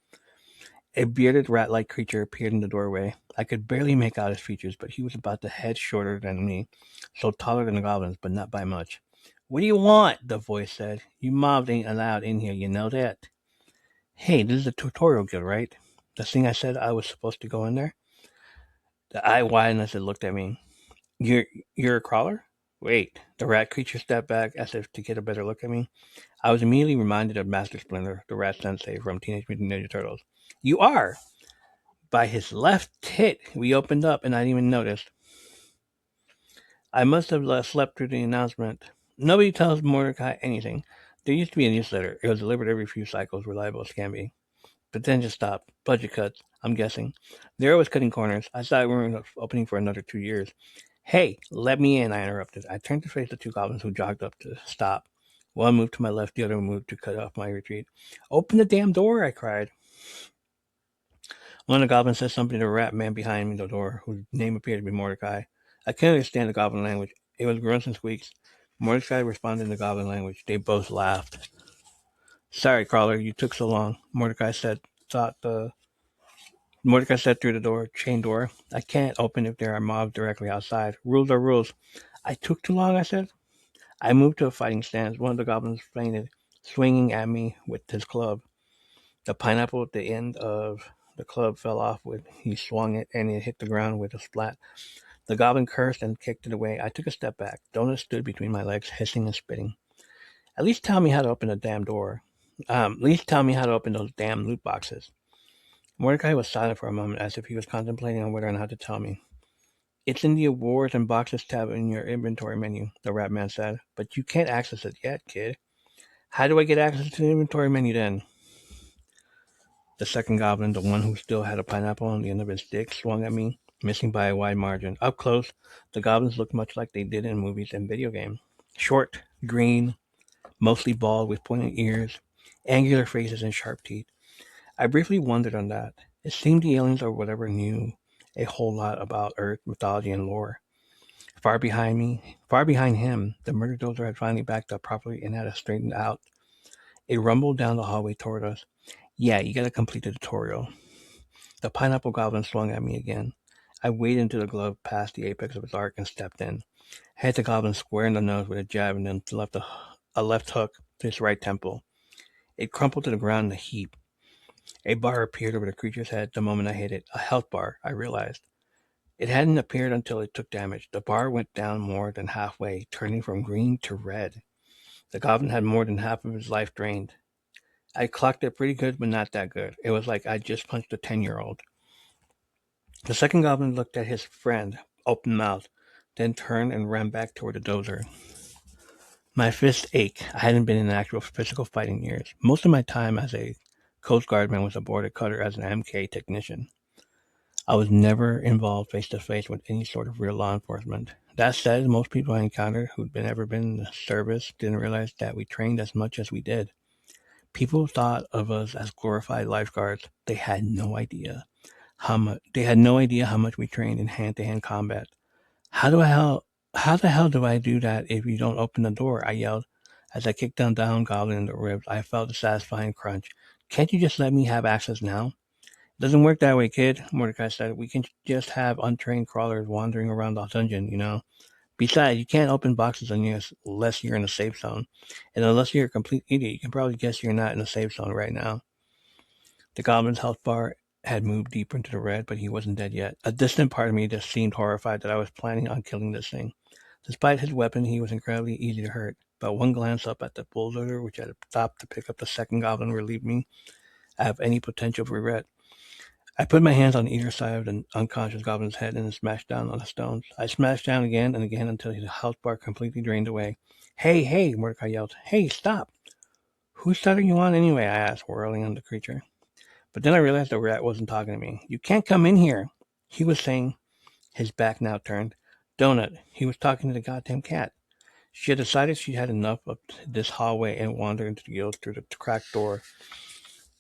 A bearded rat-like creature appeared in the doorway. I could barely make out his features, but he was about a head shorter than me, so taller than the goblins, but not by much. What do you want? The voice said. You mobs ain't allowed in here, you know that? Hey, this is a tutorial guild, right? The thing I said I was supposed to go in there? The eye widened as it looked at me. You're a crawler? Wait. The rat creature stepped back as if to get a better look at me. I was immediately reminded of Master Splinter, the rat sensei from Teenage Mutant Ninja Turtles. You are! By his left tit, we opened up, and I didn't even notice. I must have slept through the announcement. Nobody tells Mordecai anything. There used to be a newsletter. It was delivered every few cycles, reliable as can be. But then just stopped. Budget cuts, I'm guessing. There was cutting corners. I thought we were opening for another 2 years. Hey, let me in, I interrupted. I turned to face the two goblins who jogged up to stop. One moved to my left, the other moved to cut off my retreat. Open the damn door, I cried. One of the goblins said something to the rat man behind me, the door, whose name appeared to be Mordecai. I couldn't understand the goblin language. It was grunts and squeaks. Mordecai responded in the goblin language. They both laughed. Sorry, Crawler, you took so long, Mordecai said through the door, chain door. I can't open if there are mobs directly outside. Rules are rules. I took too long, I said. I moved to a fighting stance. One of the goblins fainted, swinging at me with his club. The pineapple at the end of the club fell off when he swung it, and it hit the ground with a splat. The goblin cursed and kicked it away. I took a step back. Donut stood between my legs, hissing and spitting. At least tell me how to open the damn door. At least tell me how to open those damn loot boxes. Mordecai was silent for a moment, as if he was contemplating on whether or not to tell me. It's in the awards and boxes tab in your inventory menu, the rat man said. But you can't access it yet, kid. How do I get access to the inventory menu then? The second goblin, the one who still had a pineapple on the end of his stick, swung at me, missing by a wide margin. Up close, the goblins looked much like they did in movies and video games. Short, green, mostly bald with pointed ears, angular faces, and sharp teeth. I briefly wondered on that. It seemed the aliens or whatever knew a whole lot about Earth, mythology, and lore. Far behind him, the murder dozer had finally backed up properly and had us straightened out. It rumbled down the hallway toward us. Yeah, you gotta complete the tutorial. The pineapple goblin swung at me again. I waded into the glove past the apex of its arc and stepped in. I hit the goblin square in the nose with a jab and then left a left hook to his right temple. It crumpled to the ground in a heap. A bar appeared over the creature's head the moment I hit it. A health bar, I realized. It hadn't appeared until it took damage. The bar went down more than halfway, turning from green to red. The goblin had more than half of his life drained. I clocked it pretty good, but not that good. It was like I just punched a 10-year-old. The second goblin looked at his friend, open-mouthed, then turned and ran back toward the dozer. My fists ached. I hadn't been in actual physical fight in years. Most of my time as a Coast Guardman was aboard a cutter as an MK technician. I was never involved face-to-face with any sort of real law enforcement. That said, most people I encountered who'd ever been in the service didn't realize that we trained as much as we did. People thought of us as glorified lifeguards. They had no idea how much we trained in hand-to-hand combat. How do I hell how the hell do I do that if you don't open the door? I yelled. As I kicked down Goblin in the ribs, I felt a satisfying crunch. Can't you just let me have access now? It doesn't work that way, kid, Mordecai said. We can just have untrained crawlers wandering around the dungeon, you know. Besides, you can't open boxes unless you're in a safe zone. And unless you're a complete idiot, you can probably guess you're not in a safe zone right now. The goblin's health bar had moved deeper into the red, but he wasn't dead yet. A distant part of me just seemed horrified that I was planning on killing this thing. Despite his weapon, he was incredibly easy to hurt. But one glance up at the bulldozer, which had stopped to pick up the second goblin, relieved me of any potential regret. I put my hands on either side of the unconscious goblin's head and smashed down on the stones. I smashed down again and again until his health bar completely drained away. Hey, Mordecai yelled. Hey, stop! Who's starting you on anyway? I asked, whirling on the creature. But then I realized the rat wasn't talking to me. You can't come in here, he was saying, his back now turned. Donut, he was talking to the goddamn cat. She had decided she had enough of this hallway and wandered into the guild through the cracked door.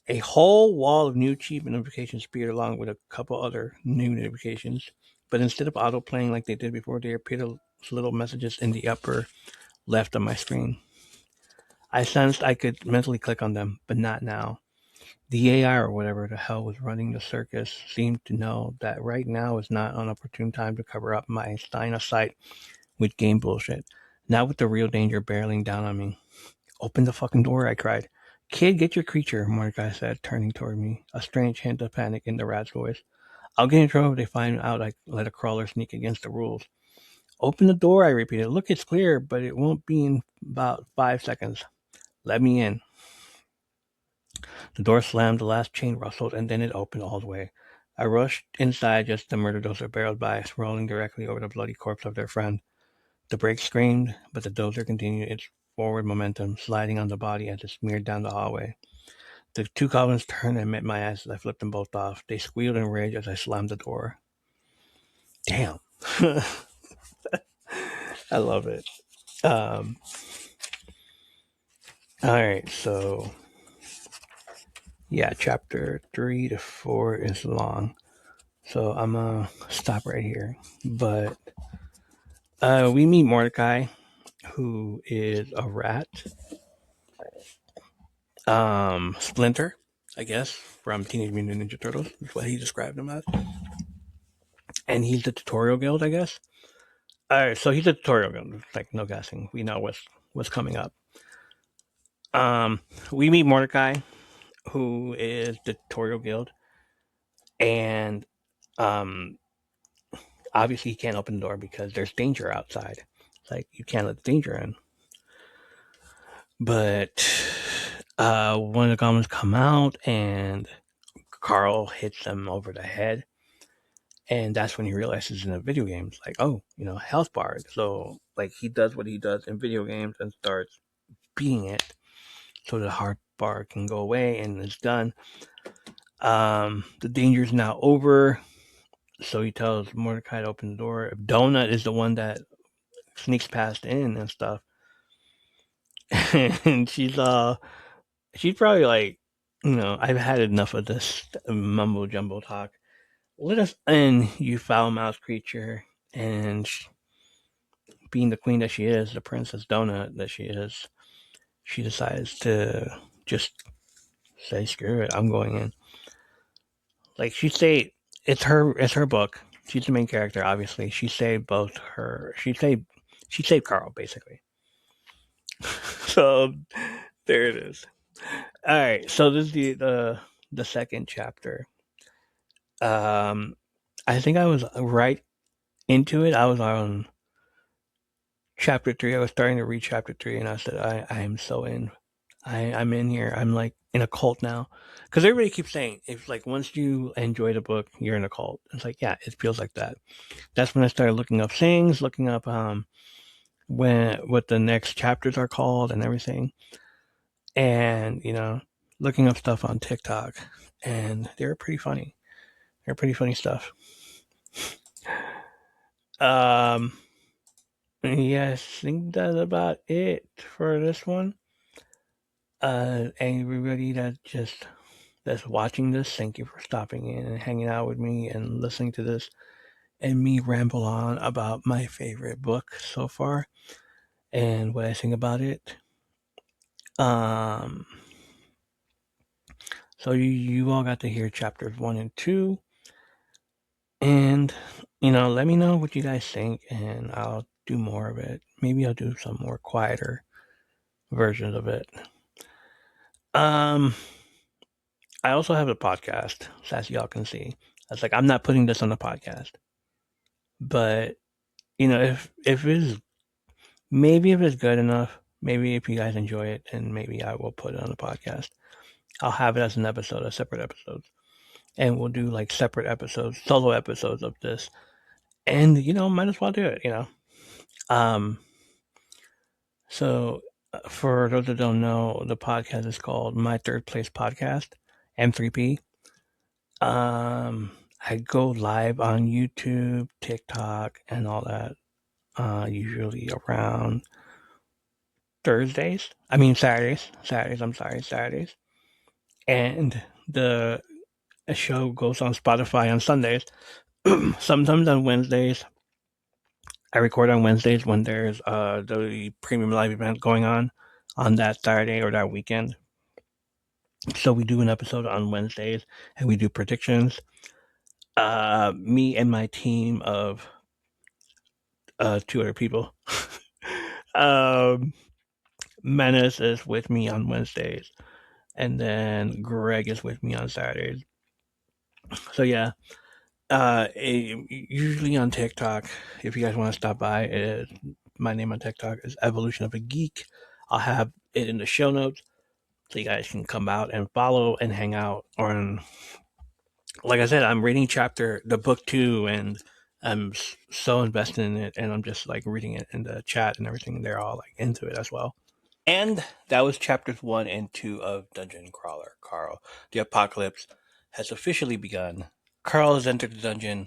A whole wall of new cheap notifications appeared along with a couple other new notifications. But instead of auto-playing like they did before, they appeared as little messages in the upper left of my screen. I sensed I could mentally click on them, but not now. The AI or whatever the hell was running the circus seemed to know that right now is not an opportune time to cover up my line of sight with game bullshit. Not with the real danger barreling down on me. Open the fucking door, I cried. Kid, get your creature, Mordecai said, turning toward me, a strange hint of panic in the rat's voice. I'll get in trouble if they find out I let a crawler sneak against the rules. Open the door, I repeated. Look, it's clear, but it won't be in about 5 seconds. Let me in. The door slammed, the last chain rustled, and then it opened all the way. I rushed inside just as the murder dozer barreled by, rolling directly over the bloody corpse of their friend. The brake screamed, but the dozer continued its forward momentum, sliding on the body as it smeared down the hallway. The two goblins turned and met my eyes as I flipped them both off. They squealed in rage as I slammed the door. Damn. I love it. Alright, so yeah, chapter 3 to 4 is long. So I'm gonna stop right here. But we meet Mordecai, who is a rat. Splinter, I guess, from Teenage Mutant Ninja Turtles, is what he described him as. And he's the tutorial guild, I guess. Alright, so he's a tutorial guild. Like, no guessing. We know what's coming up. We meet Mordecai, who is the tutorial guild. And obviously he can't open the door because there's danger outside. It's like, you can't let the danger in. But one of the goblins come out and Carl hits them over the head. And that's when he realizes in a video game, it's like, oh, health bar. So, like, he does what he does in video games and starts beating it so the heart bar can go away and it's done. The danger's now over. So he tells Mordecai to open the door. Donut is the one that sneaks past in and stuff. And she's probably like, I've had enough of this mumbo jumbo talk. Let us in, you foul mouthed creature. And being the queen that she is, the princess donut that she is, she decides to just say, screw it, I'm going in. Like, it's her book. She's the main character, obviously. She saved Carl, basically. So there it is. All right, so this is the second chapter. I think I was right into it. I was on chapter 3. I was starting to read chapter 3, and I said, I am so in. I'm in here. I'm like in a cult now. Because everybody keeps saying, if like once you enjoy the book, you're in a cult. It's like, yeah, it feels like that. That's when I started looking up things, looking up what the next chapters are called and everything. And, looking up stuff on TikTok. And they're pretty funny. They're pretty funny stuff. Yeah, I think that's about it for this one. Everybody that's watching this, thank you for stopping in and hanging out with me and listening to this and me ramble on about my favorite book so far and what I think about it. Um, so you all got to hear chapters 1 and 2, and let me know what you guys think, and I'll do more of it. Maybe I'll do some more quieter versions of it. I also have a podcast, so as y'all can see. It's like I'm not putting this on the podcast, but if it's maybe if it's good enough, maybe if you guys enjoy it, and maybe I will put it on the podcast. I'll have it as an episode, a separate episode, and we'll do like separate episodes, solo episodes of this, and might as well do it. Um, so for those that don't know, the podcast is called My Third Place Podcast, M3P. I go live on YouTube, TikTok, and all that. Usually around Thursdays. I mean Saturdays. Saturdays. I'm sorry, Saturdays. And the show goes on Spotify on Sundays. Sometimes on Wednesdays. I record on Wednesdays when there's the premium live event going on that Saturday or that weekend. So we do an episode on Wednesdays and we do predictions. Me and my team of 2 other people. Menace is with me on Wednesdays, and then Greg is with me on Saturdays. So yeah, usually on TikTok, if you guys want to stop by, my name on TikTok is Evolution of a Geek. I'll have it in the show notes, so you guys can come out and follow and hang out. Like I said, I'm reading the book 2, and I'm so invested in it, and I'm just like reading it in the chat and everything. They're all like into it as well. And that was chapters 1 and 2 of Dungeon Crawler Carl. The apocalypse has officially begun. Carl has entered the dungeon.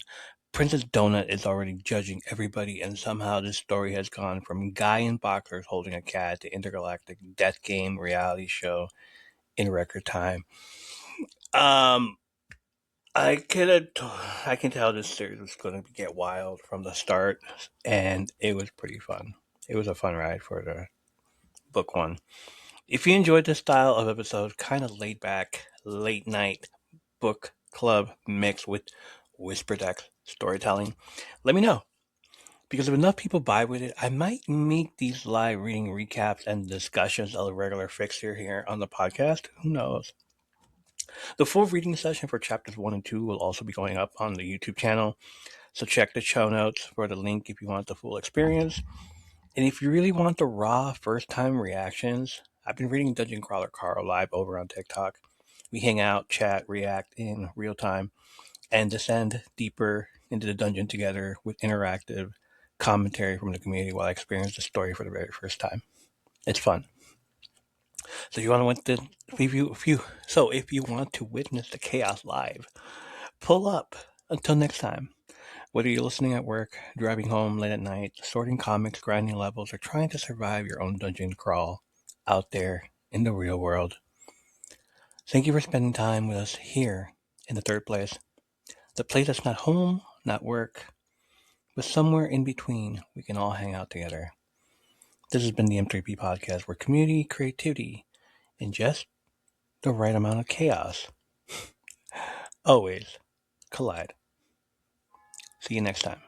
Princess Donut is already judging everybody, and somehow this story has gone from guy in boxers holding a cat to intergalactic death game reality show in record time. I can tell this series was going to get wild from the start, and it was pretty fun. It was a fun ride for the book 1. If you enjoyed this style of episode, kind of laid back, late night book club mixed with Whisperdex storytelling, let me know. Because if enough people vibe with it, I might make these live reading recaps and discussions a regular fixture here on the podcast. Who knows? The full reading session for chapters 1 and 2 will also be going up on the YouTube channel. So check the show notes for the link if you want the full experience. And if you really want the raw first-time reactions, I've been reading Dungeon Crawler Carl live over on TikTok. We hang out, chat, react in real time, and descend deeper into the dungeon together with interactive commentary from the community while I experience the story for the very first time. It's fun. So if you want to witness the chaos live, pull up. Until next time. Whether you're listening at work, driving home late at night, sorting comics, grinding levels, or trying to survive your own dungeon crawl out there in the real world, thank you for spending time with us here in the third place. The place that's not home, not work, but somewhere in between we can all hang out together. This has been the M3P Podcast, where community, creativity, and just the right amount of chaos always collide. See you next time.